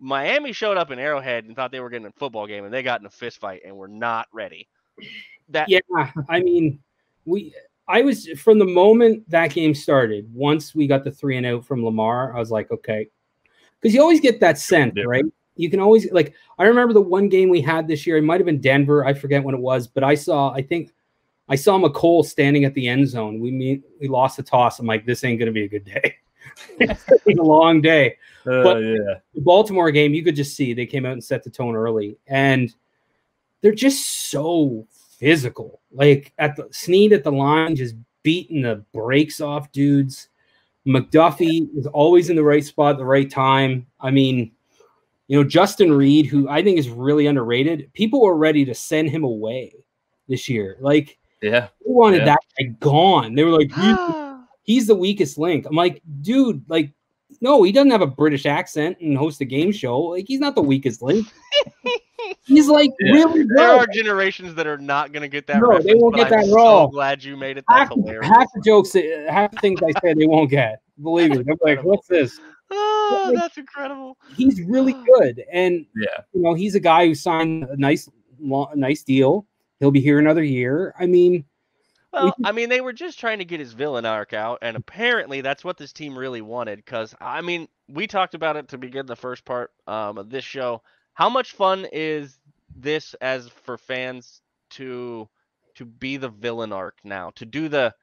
[SPEAKER 2] Miami showed up in Arrowhead and thought they were getting a football game and they got in a fist fight and were not ready.
[SPEAKER 3] I mean, I was, from the moment that game started, once we got the 3-0 from Lamar, I was like, okay. Because you always get that sense, right? You can always, I remember the one game we had this year, it might have been Denver, I forget when it was, but I saw McCole standing at the end zone. We lost the toss. I'm like, this ain't going to be a good day. It's going to be a long day. But the Baltimore game, you could just see they came out and set the tone early. And they're just so physical. Snead at the line, just beating the brakes off dudes. McDuffie is always in the right spot at the right time. I mean, you know, Justin Reed, who I think is really underrated, people were ready to send him away this year. Like,
[SPEAKER 1] yeah,
[SPEAKER 3] they wanted that guy gone. They were like, he's the weakest link. I'm like, dude, like, no, he doesn't have a British accent and host a game show. Like, he's not the weakest link. He's like really good.
[SPEAKER 2] There are generations that are not going to get that.
[SPEAKER 3] No, they won't get that
[SPEAKER 2] at all. So glad you made it. That's hilarious.
[SPEAKER 3] Half the jokes, half the things I said, they won't get. Believe me, they're like, "What's this?"
[SPEAKER 2] Oh, like, that's incredible.
[SPEAKER 3] He's really good, and you know, he's a guy who signed a nice deal. He'll be here another year. I mean,
[SPEAKER 2] well, I mean, they were just trying to get his villain arc out, and apparently that's what this team really wanted. Because I mean, we talked about it to begin the first part of this show. How much fun is this as for fans to be the villain arc now, to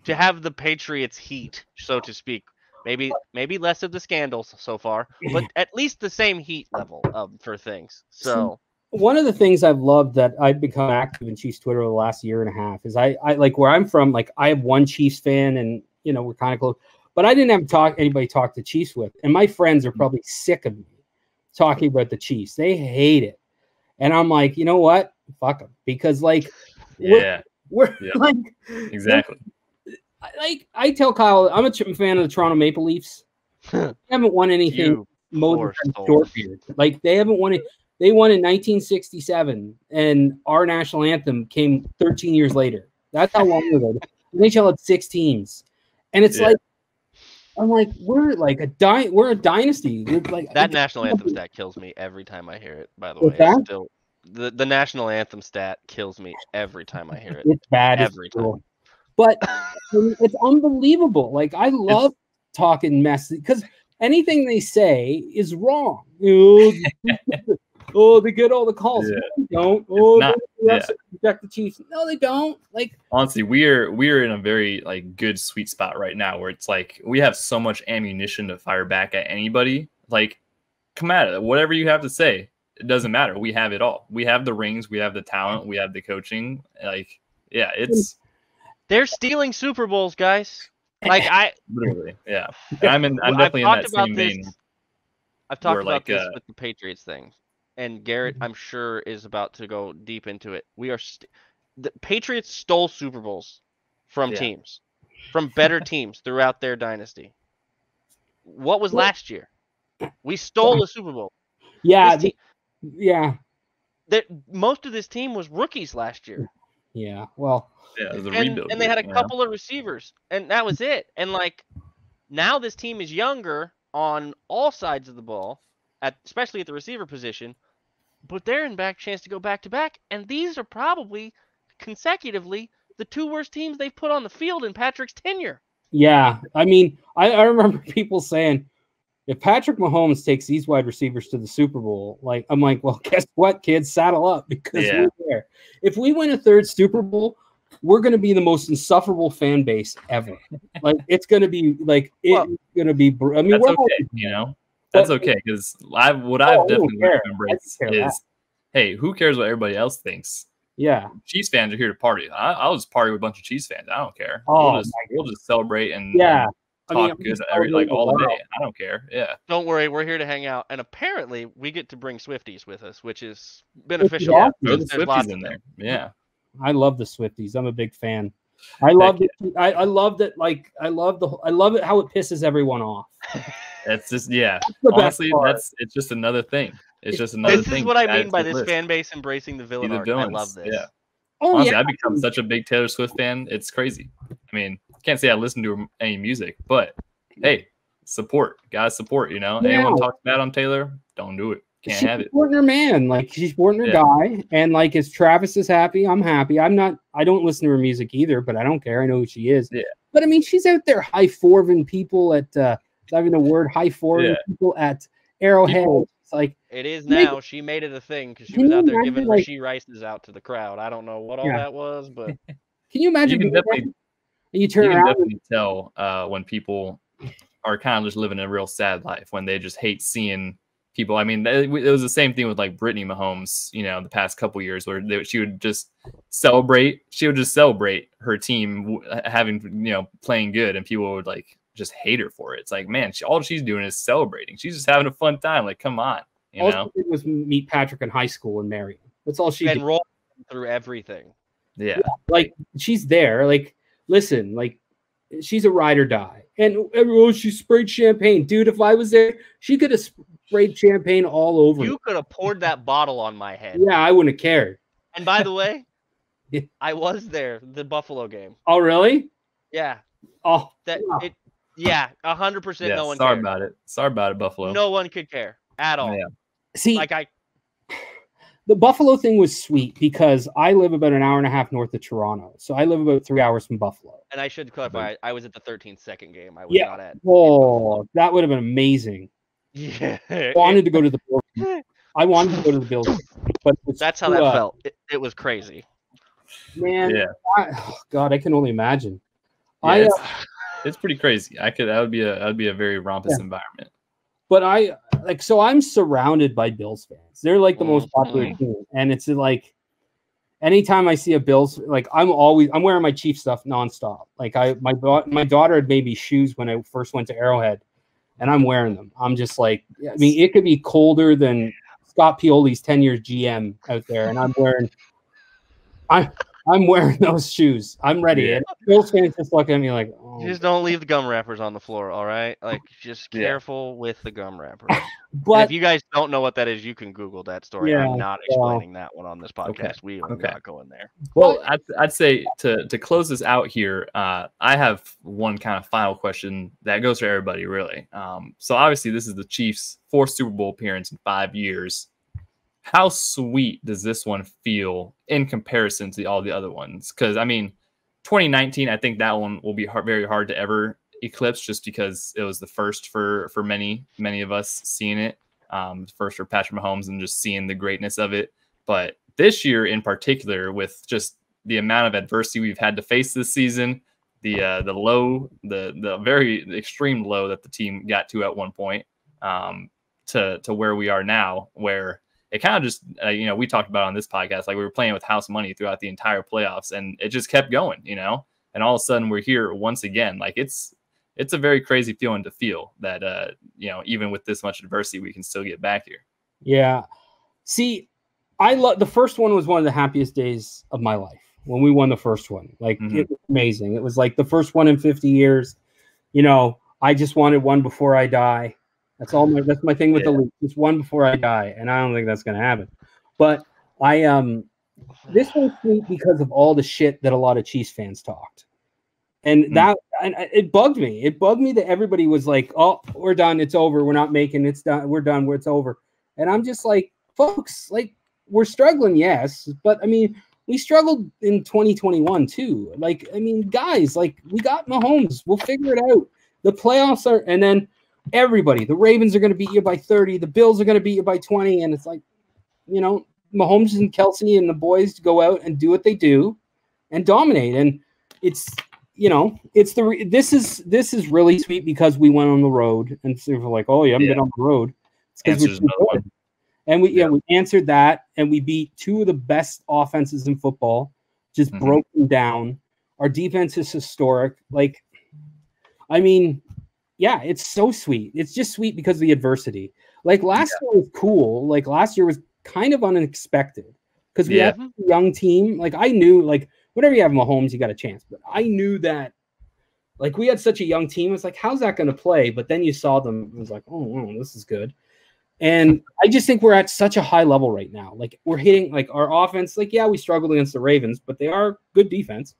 [SPEAKER 2] have the Patriots heat, so to speak. Maybe less of the scandals so far, but at least the same heat level for things. So
[SPEAKER 3] one of the things I've loved that I've become active in Chiefs Twitter over the last year and a half is I like where I'm from, like I have one Chiefs fan and you know, we're kind of close, but I didn't have anybody talk to Chiefs with. And my friends are probably sick of me talking about the Chiefs. They hate it. And I'm like, you know what? Fuck them. Because like, we're like,
[SPEAKER 1] exactly.
[SPEAKER 3] Like I tell Kyle, I'm a fan of the Toronto Maple Leafs. They haven't won anything more than short period. Like they haven't won it. They won in 1967, and our national anthem came 13 years later. That's how long ago. The NHL had 6 teams, and it's like, I'm like, we're like we're a dynasty. We're like
[SPEAKER 2] that national anthem stat kills me every time I hear it. By the way, it's still the national anthem stat kills me every time I hear it.
[SPEAKER 3] It's bad
[SPEAKER 2] every time.
[SPEAKER 3] But it's unbelievable. Like I love talking mess because anything they say is wrong. Oh, they get all the calls.
[SPEAKER 1] Yeah.
[SPEAKER 3] No, they don't. Oh, they protect the Chiefs. No, they don't. Like
[SPEAKER 1] honestly, we're in a very like good sweet spot right now where it's like we have so much ammunition to fire back at anybody. Like, come at it. Whatever you have to say, it doesn't matter. We have it all. We have the rings. We have the talent. We have the coaching. Like, yeah, it's.
[SPEAKER 2] They're stealing Super Bowls, guys. Like
[SPEAKER 1] literally, yeah. And I'm definitely in that same vein.
[SPEAKER 2] I've talked about this with the Patriots thing, and Garrett, I'm sure, is about to go deep into it. The Patriots stole Super Bowls from teams, from better teams throughout their dynasty. What was last year? We stole a Super Bowl.
[SPEAKER 3] Yeah,
[SPEAKER 2] most of this team was rookies last year.
[SPEAKER 3] Yeah, well.
[SPEAKER 1] Yeah, it was a rebuild.
[SPEAKER 2] And they had a couple of receivers, and that was it. And like now, this team is younger on all sides of the ball, especially at the receiver position. But they're in chance to go back to back, and these are probably consecutively the 2 worst teams they've put on the field in Patrick's tenure.
[SPEAKER 3] Yeah, I mean, I remember people saying, if Patrick Mahomes takes these wide receivers to the Super Bowl, like I'm like, well, guess what, kids, saddle up because we're there. If we win a 3rd Super Bowl, we're going to be the most insufferable fan base ever. Like it's going to be like it's going to be. I mean,
[SPEAKER 1] that's okay, you know. That's okay because I've definitely embraced is, hey, who cares what everybody else thinks?
[SPEAKER 3] Yeah,
[SPEAKER 1] Chiefs fans are here to party. I'll just party with a bunch of Chiefs fans. I don't care.
[SPEAKER 3] Oh,
[SPEAKER 1] we'll just celebrate and talk good all the day. I don't care. Yeah.
[SPEAKER 2] Don't worry, we're here to hang out, and apparently we get to bring Swifties with us, which is beneficial.
[SPEAKER 1] Yeah, there's Swifties in there. Yeah.
[SPEAKER 3] I love the Swifties. I'm a big fan. I love it. I love that. Like I love it how it pisses everyone off.
[SPEAKER 1] It's just honestly, it's just another thing. It's just another thing.
[SPEAKER 2] This is what I mean by this fan base embracing the villain arc. I love this.
[SPEAKER 1] Yeah. Honestly, I've become such a big Taylor Swift fan. It's crazy. I mean, can't say I listen to any music, but hey, support. Guys, support, you know. Anyone talks bad on Taylor, don't do it. Can't have it.
[SPEAKER 3] She's supporting her man. Like she's supporting her guy. And like as Travis is happy, I'm happy. I don't listen to her music either, but I don't care. I know who she is.
[SPEAKER 1] Yeah.
[SPEAKER 3] But I mean, she's out there high-forving people at having the word high-forving people at Arrowhead. It's like
[SPEAKER 2] it is now. She made it a thing because she was out there giving Rasheed Rice's out to the crowd. I don't know what all that was, but
[SPEAKER 3] can you imagine?
[SPEAKER 1] You
[SPEAKER 3] turn around.
[SPEAKER 1] Definitely tell when people are kind of just living a real sad life when they just hate seeing people. I mean, it was the same thing with like Brittany Mahomes, you know, the past couple years where she would just celebrate. She would just celebrate her team having, you know, playing good, and people would like just hate her for it. It's like, man, all she's doing is celebrating. She's just having a fun time. Like, come on,
[SPEAKER 3] all she did was meet Patrick in high school and marry him. That's all she did.
[SPEAKER 2] And roll through everything.
[SPEAKER 1] Yeah,
[SPEAKER 3] like she's there. Like, listen, like she's a ride or die. And everyone, she sprayed champagne, dude. If I was there, she could have sprayed champagne all over me.
[SPEAKER 2] You could have poured that bottle on my head.
[SPEAKER 3] Yeah, I wouldn't have cared.
[SPEAKER 2] And by the way, I was there, the Buffalo game.
[SPEAKER 3] Oh, really?
[SPEAKER 2] Yeah.
[SPEAKER 3] Oh,
[SPEAKER 2] yeah, 100%. No one.
[SPEAKER 1] Sorry
[SPEAKER 2] cared.
[SPEAKER 1] about it. Sorry about it, Buffalo.
[SPEAKER 2] No one could care at all.
[SPEAKER 1] Yeah.
[SPEAKER 3] See,
[SPEAKER 2] like
[SPEAKER 3] the Buffalo thing was sweet because I live about an hour and a half north of Toronto, so I live about 3 hours from Buffalo.
[SPEAKER 2] And I should clarify, I was at the 13th second game. I was not at.
[SPEAKER 3] Oh, that would have been amazing.
[SPEAKER 2] Yeah,
[SPEAKER 3] I wanted to go to the Bills. I wanted to go to the Bills, but
[SPEAKER 2] that's how that felt. It was crazy.
[SPEAKER 3] Man, oh God, I can only imagine.
[SPEAKER 1] Yeah, it's pretty crazy. That would be a very rompous environment.
[SPEAKER 3] But I'm surrounded by Bills fans. They're like the most popular team, and it's like anytime I see a Bills, like I'm wearing my Chiefs stuff nonstop. Like my daughter had made me shoes when I first went to Arrowhead, and I'm wearing them. I'm just like, I mean, it could be colder than Scott Pioli's 10 years GM out there, and I'm wearing those shoes. I'm ready.
[SPEAKER 1] Yeah.
[SPEAKER 3] And Bills fans just look at me like, oh.
[SPEAKER 2] Just don't leave the gum wrappers on the floor, all right? Like, just careful with the gum wrappers.
[SPEAKER 3] But
[SPEAKER 2] and if you guys don't know what that is, you can Google that story.
[SPEAKER 3] Yeah,
[SPEAKER 2] I'm not explaining that one on this podcast.
[SPEAKER 1] Okay.
[SPEAKER 2] We are not going there.
[SPEAKER 1] Well, I'd say to close this out here, I have one kind of final question that goes for everybody, really. So obviously, this is the Chiefs' 4th Super Bowl appearance in 5 years. How sweet does this one feel in comparison to all the other ones? Because, I mean, 2019, I think that one will be very hard to ever eclipse just because it was the first for many of us seeing it. First for Patrick Mahomes and just seeing the greatness of it. But this year in particular, with just the amount of adversity we've had to face this season, the very extreme low that the team got to at one point, to where we are now, where it kind of just, we talked about on this podcast, like we were playing with house money throughout the entire playoffs, and it just kept going, and all of a sudden we're here once again. Like it's a very crazy feeling to feel that, even with this much adversity, we can still get back here.
[SPEAKER 3] Yeah. See, I love the first one was one of the happiest days of my life when we won the first one. Like It was amazing. It was like the first one in 50 years. I just wanted one before I die. That's my thing with the league. Just one before I die, and I don't think that's going to happen. But this one's sweet because of all the shit that a lot of Chiefs fans talked, and it bugged me. It bugged me that everybody was like, "Oh, we're done. It's over. We're not making. It's done. We're done. It's over." And I'm just like, folks, like we're struggling, yes, but I mean, we struggled in 2021 too. Like, I mean, guys, like we got Mahomes. We'll figure it out. The playoffs are, and then. Everybody, the Ravens are going to beat you by 30. The Bills are going to beat you by 20. And it's like, Mahomes and Kelsey and the boys go out and do what they do and dominate. And it's, this is really sweet because we went on the road and so we're like, oh, you haven't been on the road. It's because we're too good. And we answered that and we beat two of the best offenses in football, just broke them down. Our defense is historic. Like, I mean, yeah, it's so sweet. It's just sweet because of the adversity. Like last year was cool. Like last year was kind of unexpected because we had a young team. Like I knew, like whenever you have Mahomes, you got a chance. But I knew that, like we had such a young team. It's like, how's that going to play? But then you saw them. It was like, oh, this is good. And I just think we're at such a high level right now. Like we're hitting like our offense. Like we struggled against the Ravens, but they are good defense.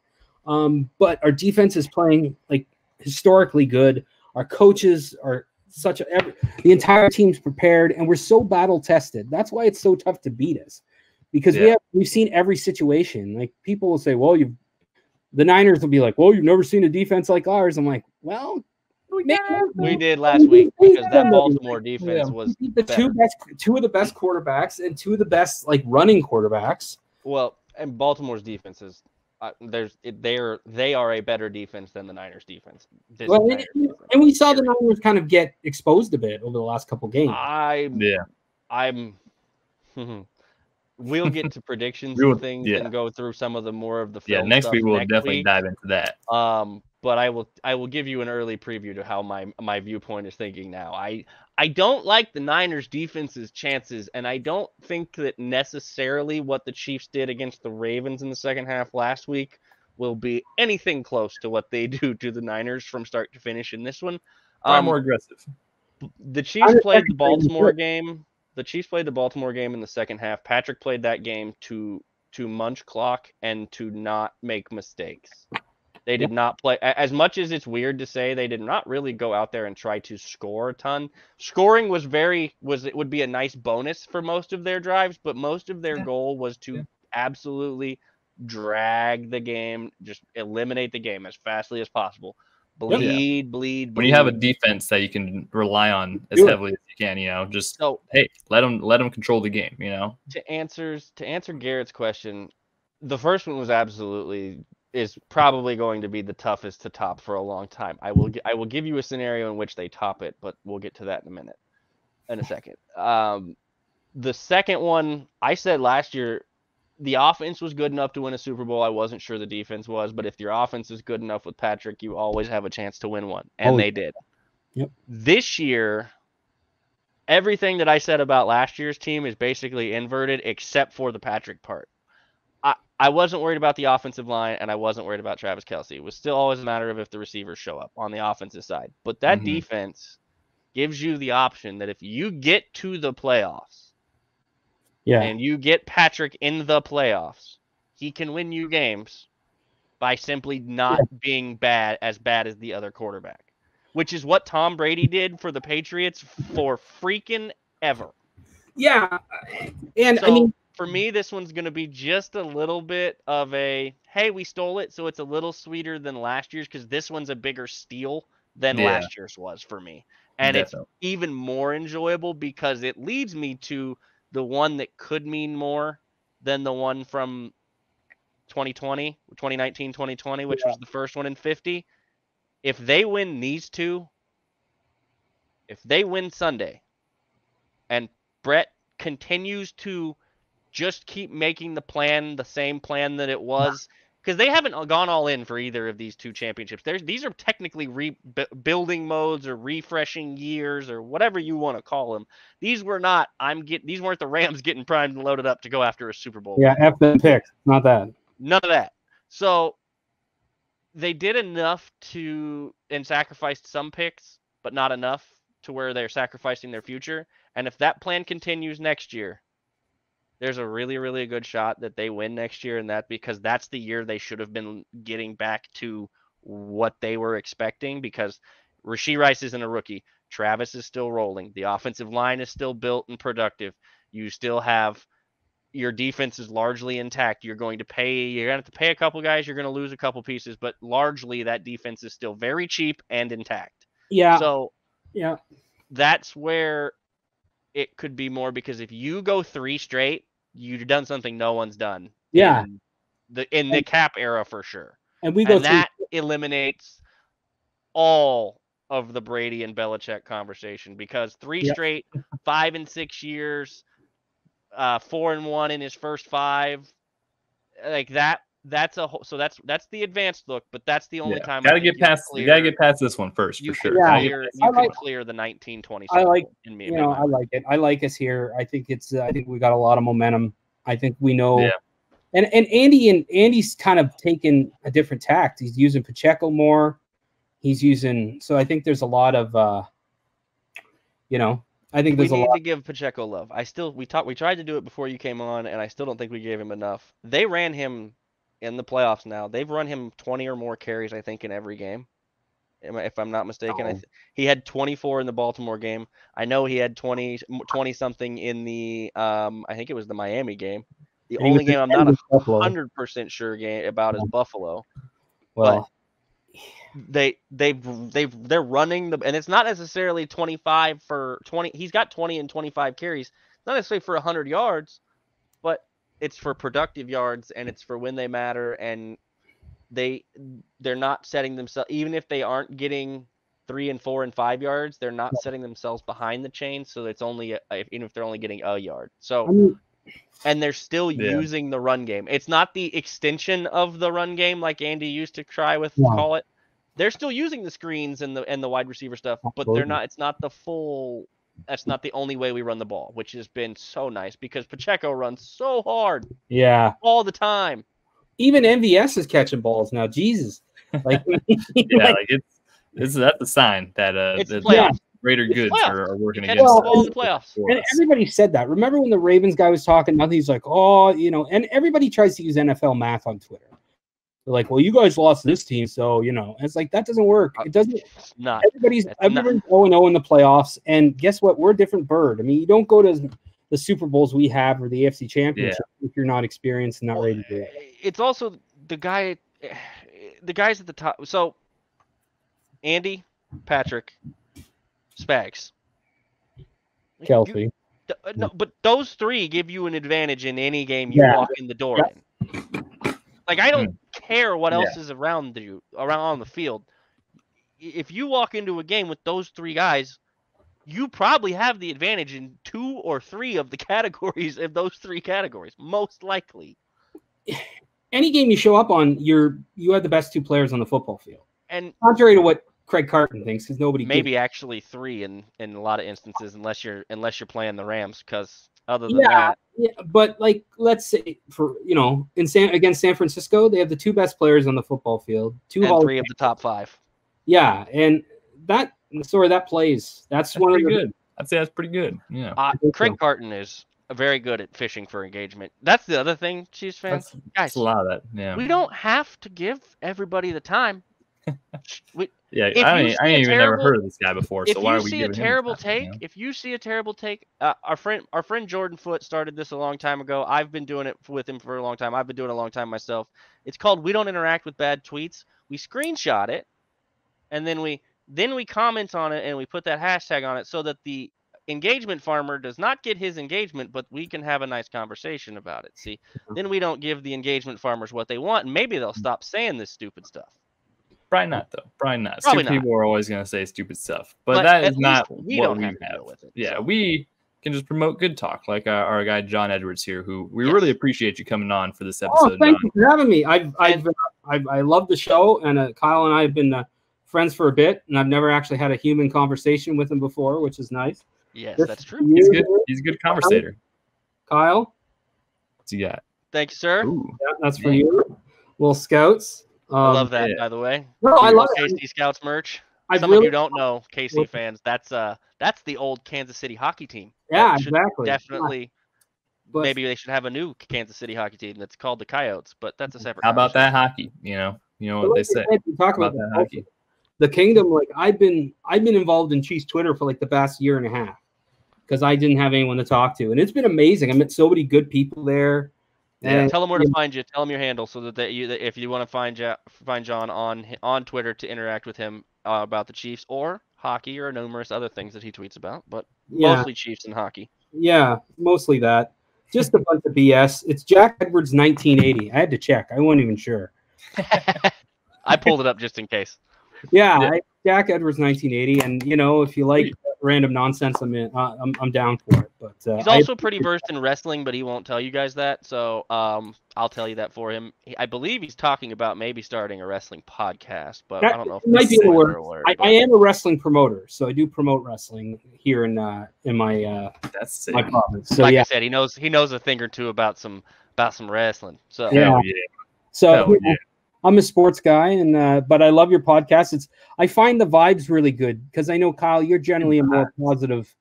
[SPEAKER 3] But our defense is playing like historically good. Our coaches are the entire team's prepared, and we're so battle tested. That's why it's so tough to beat us, because we've seen every situation. Like people will say, "Well, the Niners will be like, well, you've never seen a defense like ours." I'm like, well,
[SPEAKER 2] we did last week because that Baltimore defense was
[SPEAKER 3] the two of the best quarterbacks and two of the best like running quarterbacks.
[SPEAKER 2] Well, and Baltimore's defense is. They are a better defense than the Niners defense.
[SPEAKER 3] And we saw the Niners kind of get exposed a bit over the last couple games.
[SPEAKER 2] We'll get to predictions and things and go through some of the more of the film
[SPEAKER 1] next
[SPEAKER 2] stuff
[SPEAKER 1] week we'll definitely dive into that.
[SPEAKER 2] but I will give you an early preview to how my viewpoint is thinking now. I don't like the Niners defense's chances, and I don't think that necessarily what the Chiefs did against the Ravens in the second half last week will be anything close to what they do to the Niners from start to finish in this one.
[SPEAKER 1] Probably more aggressive.
[SPEAKER 2] The Chiefs played the Baltimore game. The Chiefs played the Baltimore game in the second half. Patrick played that game to munch clock and to not make mistakes. They did not play, as much as it's weird to say, they did not really go out there and try to score a ton. Scoring it would be a nice bonus for most of their drives, but most of their goal was to absolutely drag the game, just eliminate the game as fastly as possible. Bleed.
[SPEAKER 1] When you have a defense that you can rely on as heavily as you can, just hey, let them control the game.
[SPEAKER 2] To answer Garrett's question, the first one was is probably going to be the toughest to top for a long time. I will give you a scenario in which they top it, but we'll get to that in a second. The second one, I said last year, the offense was good enough to win a Super Bowl. I wasn't sure the defense was, but if your offense is good enough with Patrick, you always have a chance to win one, and they did.
[SPEAKER 3] Yep.
[SPEAKER 2] This year, everything that I said about last year's team is basically inverted except for the Patrick part. I wasn't worried about the offensive line, and I wasn't worried about Travis Kelce. It was still always a matter of if the receivers show up on the offensive side. But that defense gives you the option that if you get to the playoffs and you get Patrick in the playoffs, he can win you games by simply not being as bad as the other quarterback, which is what Tom Brady did for the Patriots for freaking ever.
[SPEAKER 3] Yeah. And
[SPEAKER 2] so, for me, this one's going to be just a little bit of a, hey, we stole it, so it's a little sweeter than last year's, because this one's a bigger steal than last year's was for me. And it's even more enjoyable because it leads me to the one that could mean more than the one from 2019, 2020, which was the first one in 50. If they win these two, if they win Sunday, and Brett continues to just keep making the same plan that it was, because they haven't gone all in for either of these two championships. These are technically rebuilding modes or refreshing years or whatever you want to call them. These were not. These weren't the Rams getting primed and loaded up to go after a Super Bowl.
[SPEAKER 3] Yeah, F them picks, not that.
[SPEAKER 2] None of that. So they did enough and sacrificed some picks, but not enough to where they're sacrificing their future. And if that plan continues next year, there's a really, really good shot that they win next year, and because that's the year they should have been getting back to what they were expecting, because Rashee Rice isn't a rookie. Travis is still rolling. The offensive line is still built and productive. You still have your defense is largely intact. You're going to have to pay a couple guys. You're going to lose a couple pieces, but largely that defense is still very cheap and intact.
[SPEAKER 3] Yeah.
[SPEAKER 2] So that's where it could be more, because if you go 3 straight, you've done something no one's done.
[SPEAKER 3] Yeah.
[SPEAKER 2] In the cap era for sure.
[SPEAKER 3] And
[SPEAKER 2] that eliminates all of the Brady and Belichick conversation, because 3 straight, 5 and 6 years, 4-1 in his first 5, like that. That's the advanced look, but that's the only time.
[SPEAKER 1] You gotta get past this one first, for sure.
[SPEAKER 2] You can clear the 1920.
[SPEAKER 3] I like it. I like us here. I think we got a lot of momentum. I think we know. Yeah. And Andy's kind of taken a different tact. He's using Pacheco more. So I think there's a lot of I think there's a lot. We need
[SPEAKER 2] to give Pacheco love. We tried to do it before you came on, and I still don't think we gave him enough. They ran him in the playoffs now. They've run him 20 or more carries, I think, in every game, if I'm not mistaken. He had 24 in the Baltimore game. I know he had 20-something in the, I think it was the Miami game. The only game I'm not 100% sure about is Buffalo.
[SPEAKER 3] Well,
[SPEAKER 2] but they're running and it's not necessarily 25 for 20. He's got 20 and 25 carries, not necessarily for 100 yards, but it's for productive yards, and it's for when they matter, and they're not setting themselves, even if they aren't getting 3 and 4 and 5 yards, they're not setting themselves behind the chain, so it's only even if they're only getting a yard. So and they're still using the run game. It's not the extension of the run game like Andy used to call it they're still using the screens and the wide receiver stuff, but they're not. It's not the full. That's not the only way we run the ball, which has been so nice because Pacheco runs so hard.
[SPEAKER 3] Yeah,
[SPEAKER 2] all the time.
[SPEAKER 3] Even MVS is catching balls now. Jesus, like
[SPEAKER 1] that's a sign that
[SPEAKER 2] it's the playoffs.
[SPEAKER 1] Greater goods are working against
[SPEAKER 2] all the playoffs.
[SPEAKER 3] And everybody said that. Remember when the Ravens guy was talking? Nothing. He's like, and everybody tries to use NFL math on Twitter. They're like, well, you guys lost this team, so and it's like that doesn't work. It doesn't.
[SPEAKER 2] It's not.
[SPEAKER 3] Everybody's 0-0 in the playoffs, and guess what? We're a different bird. I mean, you don't go to the Super Bowls we have or the AFC Championship if you're not experienced and not ready to do it.
[SPEAKER 2] It's also the guys at the top. So Andy, Patrick, Spags,
[SPEAKER 3] Kelsey.
[SPEAKER 2] No, but those three give you an advantage in any game you walk in the door in. Like, I don't care what else is around on the field. If you walk into a game with those three guys, you probably have the advantage in 2 or 3 of the categories of those 3 categories, most likely.
[SPEAKER 3] Any game you show up on, you have the best 2 players on the football field.
[SPEAKER 2] And
[SPEAKER 3] contrary to what Craig Carton thinks, because nobody
[SPEAKER 2] actually 3 in a lot of instances, unless you're playing the Rams, because other than that.
[SPEAKER 3] Yeah, but like, let's say against San Francisco, they have the 2 best players on the football field, 3 of
[SPEAKER 2] the top 5.
[SPEAKER 3] Yeah, and that plays. That's one
[SPEAKER 1] pretty good. I'd say that's pretty good. Yeah,
[SPEAKER 2] Craig Carton is very good at fishing for engagement. That's the other thing, Chiefs fans. Guys,
[SPEAKER 1] that's a lot of that. Yeah,
[SPEAKER 2] we don't have to give everybody the time.
[SPEAKER 1] I ain't even never heard of this guy before. So why are we giving him
[SPEAKER 2] If you see a terrible take, our friend Jordan Foote started this a long time ago. I've been doing it with him for a long time. I've been doing it a long time myself. It's called "We Don't Interact with Bad Tweets." We screenshot it, and then we comment on it, and we put that hashtag on it so that the engagement farmer does not get his engagement, but we can have a nice conversation about it. See, then we don't give the engagement farmers what they want, and maybe they'll stop saying this stupid stuff.
[SPEAKER 1] Probably not, though. Probably not.
[SPEAKER 2] Probably
[SPEAKER 1] Stupid people are always going to say stupid stuff, but that is not what we have.
[SPEAKER 2] With it,
[SPEAKER 1] yeah, we can just promote good talk, like our guy John Edwards here, who we really appreciate you coming on for this episode.
[SPEAKER 3] Thank you for having me. I love the show, and Kyle and I have been friends for a bit, and I've never actually had a human conversation with him before, which is nice.
[SPEAKER 2] Yes, that's true.
[SPEAKER 1] He's good. He's a good conversator.
[SPEAKER 3] Kyle,
[SPEAKER 1] what's you got?
[SPEAKER 2] Thank you, sir.
[SPEAKER 3] Yeah, that's for you. Little Scouts.
[SPEAKER 2] I love that, by the way.
[SPEAKER 3] No, I love
[SPEAKER 2] KC Scouts merch. Some of you don't know, KC fans. That's the old Kansas City hockey team.
[SPEAKER 3] Yeah, exactly.
[SPEAKER 2] Definitely. But maybe they should have a new Kansas City hockey team that's called the Coyotes, but that's a separate.
[SPEAKER 1] How about that hockey? You know what they say.
[SPEAKER 3] Talk about that hockey. The Kingdom, like I've been involved in Chiefs Twitter for like the past year and a half because I didn't have anyone to talk to, and it's been amazing. I met so many good people there.
[SPEAKER 2] Yeah, tell them where to find you. Tell them your handle so that if you want to find John on Twitter to interact with him about the Chiefs or hockey or numerous other things that he tweets about, but mostly Chiefs and hockey.
[SPEAKER 3] Yeah, mostly that. Just a bunch of BS. It's Jack Edwards 1980. I had to check. I wasn't even sure.
[SPEAKER 2] I pulled it up just in case.
[SPEAKER 3] Yeah. Jack Edwards 1980, and if you like random nonsense, I'm down for it. But
[SPEAKER 2] he's also pretty versed in wrestling, but he won't tell you guys that. So I'll tell you that for him. I believe he's talking about maybe starting a wrestling podcast, but I don't know if
[SPEAKER 3] might be in the works. I am a wrestling promoter, so I do promote wrestling here in my my province. So
[SPEAKER 2] I said, he knows a thing or two about some wrestling. So
[SPEAKER 3] So I'm a sports guy, and but I love your podcast. I find the vibes really good because I know, Kyle, you're generally a more positive.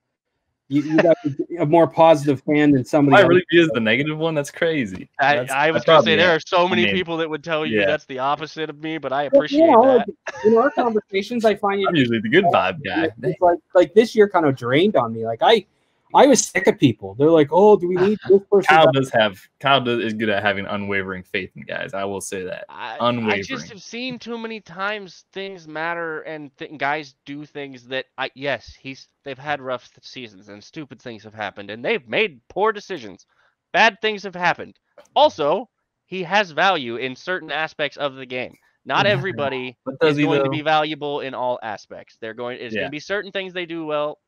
[SPEAKER 3] You got a more positive fan than somebody.
[SPEAKER 1] I really is the negative one. That's crazy.
[SPEAKER 2] I was going to say there are so many people that would tell you that's the opposite of me, but I appreciate that.
[SPEAKER 3] In our conversations, I find
[SPEAKER 1] I'm usually the good vibe guy.
[SPEAKER 3] It's like this year kind of drained on me. Like I was sick of people. They're like, "Oh, do we need this person?"
[SPEAKER 1] Kyle is good at having unwavering faith in guys. I will say that. Unwavering.
[SPEAKER 2] I just have seen too many times things matter and guys do things that they've had rough seasons and stupid things have happened and they've made poor decisions. Bad things have happened. Also, he has value in certain aspects of the game. Not everybody is going to be valuable in all aspects. There's going to be certain things they do well.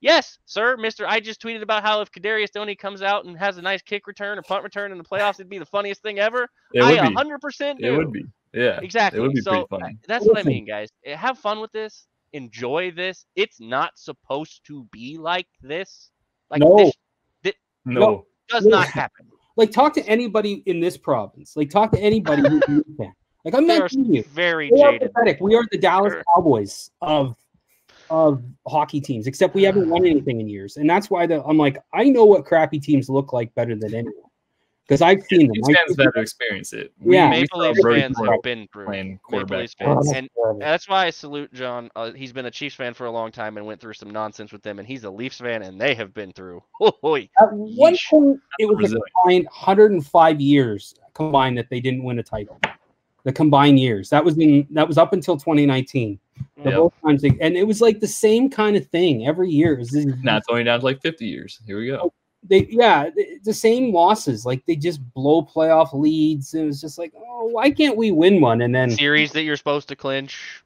[SPEAKER 2] Yes, sir, Mister. I just tweeted about how if Kadarius Toney comes out and has a nice kick return or punt return in the playoffs, it'd be the funniest thing ever. I 100% do.
[SPEAKER 1] It would be. Yeah.
[SPEAKER 2] Exactly.
[SPEAKER 1] It would be
[SPEAKER 2] so
[SPEAKER 1] pretty funny.
[SPEAKER 2] That's what I mean, guys. Have fun with this. Enjoy this. It's not supposed to be like this. Like
[SPEAKER 3] no.
[SPEAKER 2] No. Does not happen.
[SPEAKER 3] Like, talk to anybody in this province. Like, talk to anybody who's a Leafs fan. Like, I'm not kidding you.
[SPEAKER 2] Very jaded.
[SPEAKER 3] We are the Dallas Cowboys of hockey teams, except we haven't won anything in years. And that's why I'm like, I know what crappy teams look like better than anyone. Because I've seen them.
[SPEAKER 1] Fans have to experience it.
[SPEAKER 2] Maple Leafs fans have been through
[SPEAKER 1] playing quarterback.
[SPEAKER 2] And that's why I salute John. He's been a Chiefs fan for a long time and went through some nonsense with them. And he's a Leafs fan, and they have been through. At
[SPEAKER 3] one point, it was a combined 105 years combined that they didn't win a title. The combined years. That was up until 2019. Both times and it was like the same kind of thing every year.
[SPEAKER 1] Now it's only down to like 50 years. Here we go.
[SPEAKER 3] The same losses. Like, they just blow playoff leads. And it was just like, oh, why can't we win one? And then
[SPEAKER 2] series that you're supposed to clinch.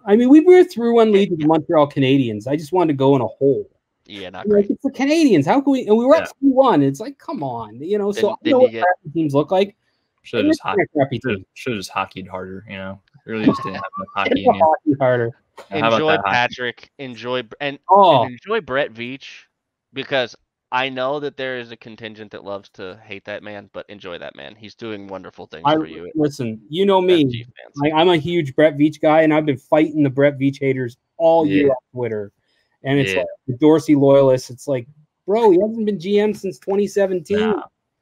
[SPEAKER 3] I mean, we were through one lead to the Montreal Canadiens. I just wanted to go in a hole.
[SPEAKER 2] Yeah, not great.
[SPEAKER 3] Like, it's the Canadiens. How can we? And we were up 3-1. It's like, come on, So I know what crappy teams look like.
[SPEAKER 1] Should have just hockeyed harder. Really just didn't have enough hockey in you.
[SPEAKER 3] Hockey harder.
[SPEAKER 2] Enjoy Patrick. Enjoy Brett Veach, because I know that there is a contingent that loves to hate that man, but enjoy that man. He's doing wonderful things for you.
[SPEAKER 3] Listen, you know me. I'm a huge Brett Veach guy, and I've been fighting the Brett Veach haters all year on Twitter. And it's like the Dorsey loyalists. It's like, bro, he hasn't been GM since 2017.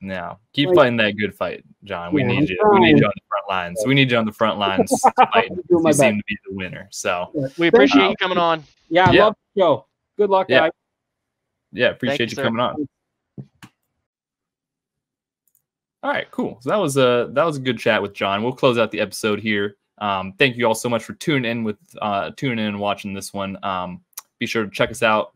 [SPEAKER 1] No. Keep fighting that good fight, John. We need you. We need you on the front lines. We need you on the front lines fighting. You seem to be the winner. So
[SPEAKER 2] we appreciate you coming on.
[SPEAKER 3] Yeah, I love the show. Good luck, guys.
[SPEAKER 1] Yeah, appreciate you coming on. All right, cool. So that was a good chat with John. We'll close out the episode here. Thank you all so much for tuning in and watching this one. Be sure to check us out.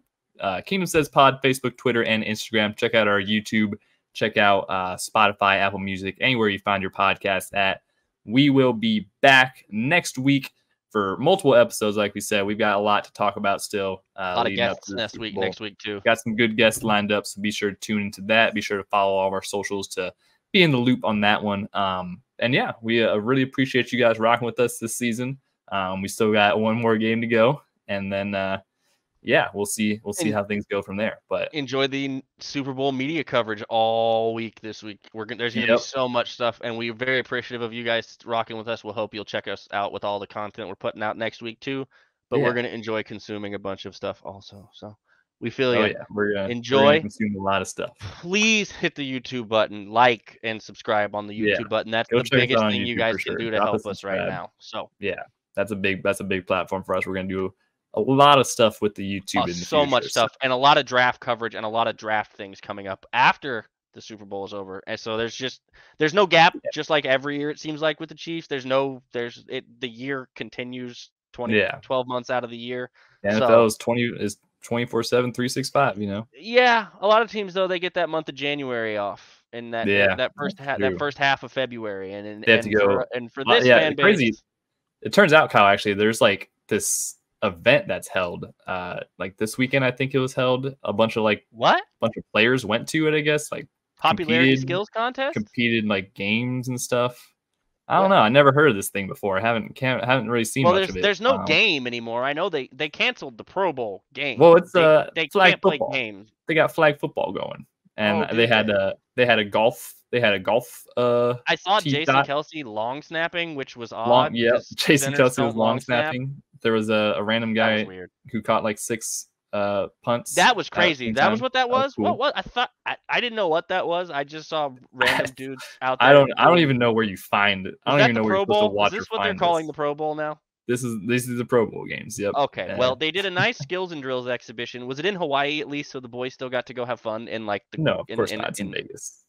[SPEAKER 1] Kingdom Says Pod, Facebook, Twitter, and Instagram. Check out our YouTube. Check out Spotify, Apple Music, anywhere you find your podcast at. We will be back next week for multiple episodes. Like we said, we've got a lot to talk about still.
[SPEAKER 2] A lot of guests next week too.
[SPEAKER 1] Got some good guests lined up, so be sure to tune into that. Be sure to follow all of our socials to be in the loop on that one. And yeah, we really appreciate you guys rocking with us this season. We still got one more game to go, and then we'll see how things go from there. But
[SPEAKER 2] enjoy the Super Bowl media coverage all week this week. There's going to be so much stuff, and we're very appreciative of you guys rocking with us. We'll hope you'll check us out with all the content we're putting out next week too. But we're going to enjoy consuming a bunch of stuff also. So we feel
[SPEAKER 1] we're gonna consume a lot of stuff.
[SPEAKER 2] Please hit the YouTube button, like and subscribe on the YouTube button. That's the biggest thing you guys can do to help us right now. So
[SPEAKER 1] that's a big platform for us. We're going to do a lot of stuff with the YouTube in the future.
[SPEAKER 2] Much stuff, and a lot of draft coverage and a lot of draft things coming up after the Super Bowl is over. And so there's no gap, just like every year it seems like with the Chiefs. The year continues 12 months out of the year.
[SPEAKER 1] NFL is 24/7, 365,
[SPEAKER 2] Yeah, a lot of teams though, they get that month of January off and that first half of February, and for this fan base,
[SPEAKER 1] crazy. It turns out, Kyle, actually there's like this event that's held like this weekend. I think it was held. A bunch of players went to it, I guess, like
[SPEAKER 2] popularity skills contest,
[SPEAKER 1] competed in like games and stuff. I don't know. I never heard of this thing before. I haven't really seen much of it.
[SPEAKER 2] There's no game anymore. I know they canceled the Pro Bowl game.
[SPEAKER 1] Well, it's
[SPEAKER 2] they
[SPEAKER 1] flag
[SPEAKER 2] can't
[SPEAKER 1] football.
[SPEAKER 2] Play games.
[SPEAKER 1] They got flag football going, and they had a golf. They had a golf.
[SPEAKER 2] I saw Jason Kelce long snapping, which was odd.
[SPEAKER 1] Jason Kelce was long snapping. There was a random guy who caught like 6 punts.
[SPEAKER 2] That was crazy. That was what that was. Cool. What I thought I didn't know what that was. I just saw random dudes out there.
[SPEAKER 1] I don't even know where you find it. I don't even know where you're supposed to watch.
[SPEAKER 2] Is this what they're calling the Pro Bowl now?
[SPEAKER 1] This is the Pro Bowl games. Yep.
[SPEAKER 2] Okay. Well, they did a nice skills and drills exhibition. Was it in Hawaii at least, so the boys still got to go have fun in like the?
[SPEAKER 1] No, of course not. It's in Vegas.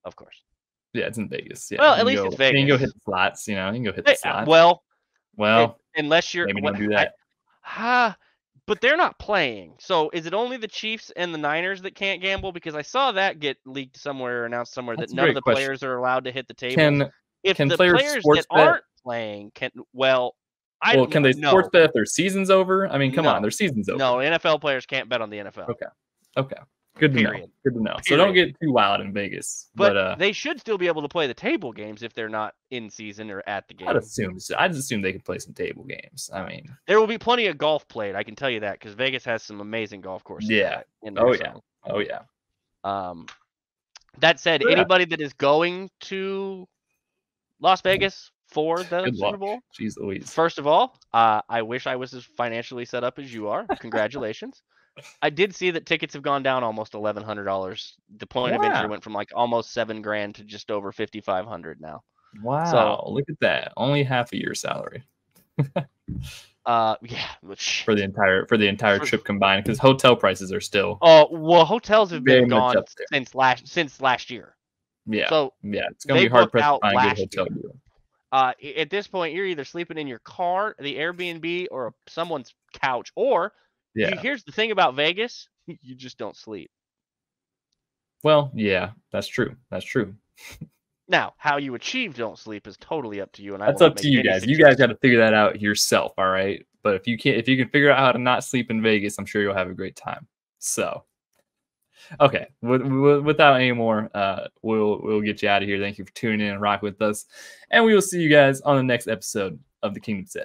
[SPEAKER 2] Of course.
[SPEAKER 1] Yeah, it's in Vegas. Yeah.
[SPEAKER 2] Well, at least it's Vegas.
[SPEAKER 1] You can go hit the slots. You can go hit the slots.
[SPEAKER 2] Well, unless you're
[SPEAKER 1] maybe don't do that.
[SPEAKER 2] But they're not playing. So is it only the Chiefs and the Niners that can't gamble? Because I saw that get leaked somewhere or announced somewhere that none of the players are allowed to hit the table.
[SPEAKER 1] If the players
[SPEAKER 2] that aren't playing
[SPEAKER 1] Well, can they sports bet if their season's over? I mean, come on, their season's over.
[SPEAKER 2] No, NFL players can't bet on the NFL.
[SPEAKER 1] Okay. Good to know. Good to know. So don't get too wild in Vegas.
[SPEAKER 2] But they should still be able to play the table games if they're not in season or at the game.
[SPEAKER 1] I'd assume they can play some table games. I mean,
[SPEAKER 2] there will be plenty of golf played. I can tell you that because Vegas has some amazing golf courses.
[SPEAKER 1] Yeah. Oh yeah.
[SPEAKER 2] That said, anybody that is going to Las Vegas for the Super Bowl,
[SPEAKER 1] jeez Louise.
[SPEAKER 2] First of all, I wish I was as financially set up as you are. Congratulations. I did see that tickets have gone down almost $1,100. The point of entry went from like almost $7,000 to just over $5,500 now.
[SPEAKER 1] Wow! So, look at that. Only half a year's salary.
[SPEAKER 2] Yeah.
[SPEAKER 1] For the entire trip combined, because hotel prices are still.
[SPEAKER 2] Oh well, hotels have been gone since last year.
[SPEAKER 1] Yeah.
[SPEAKER 2] So
[SPEAKER 1] yeah, it's gonna be hard pressed to find a good hotel deal.
[SPEAKER 2] At this point, you're either sleeping in your car, the Airbnb, or someone's couch, or here's the thing about Vegas: you just don't sleep.
[SPEAKER 1] Well, yeah, that's true. That's true.
[SPEAKER 2] Now, how you achieve don't sleep is totally up to you, and
[SPEAKER 1] that's up to you guys. You guys got to figure that out yourself, all right? But if you can figure out how to not sleep in Vegas, I'm sure you'll have a great time. So, okay, without any more, we'll get you out of here. Thank you for tuning in and rock with us, and we will see you guys on the next episode of the Kingdom Says.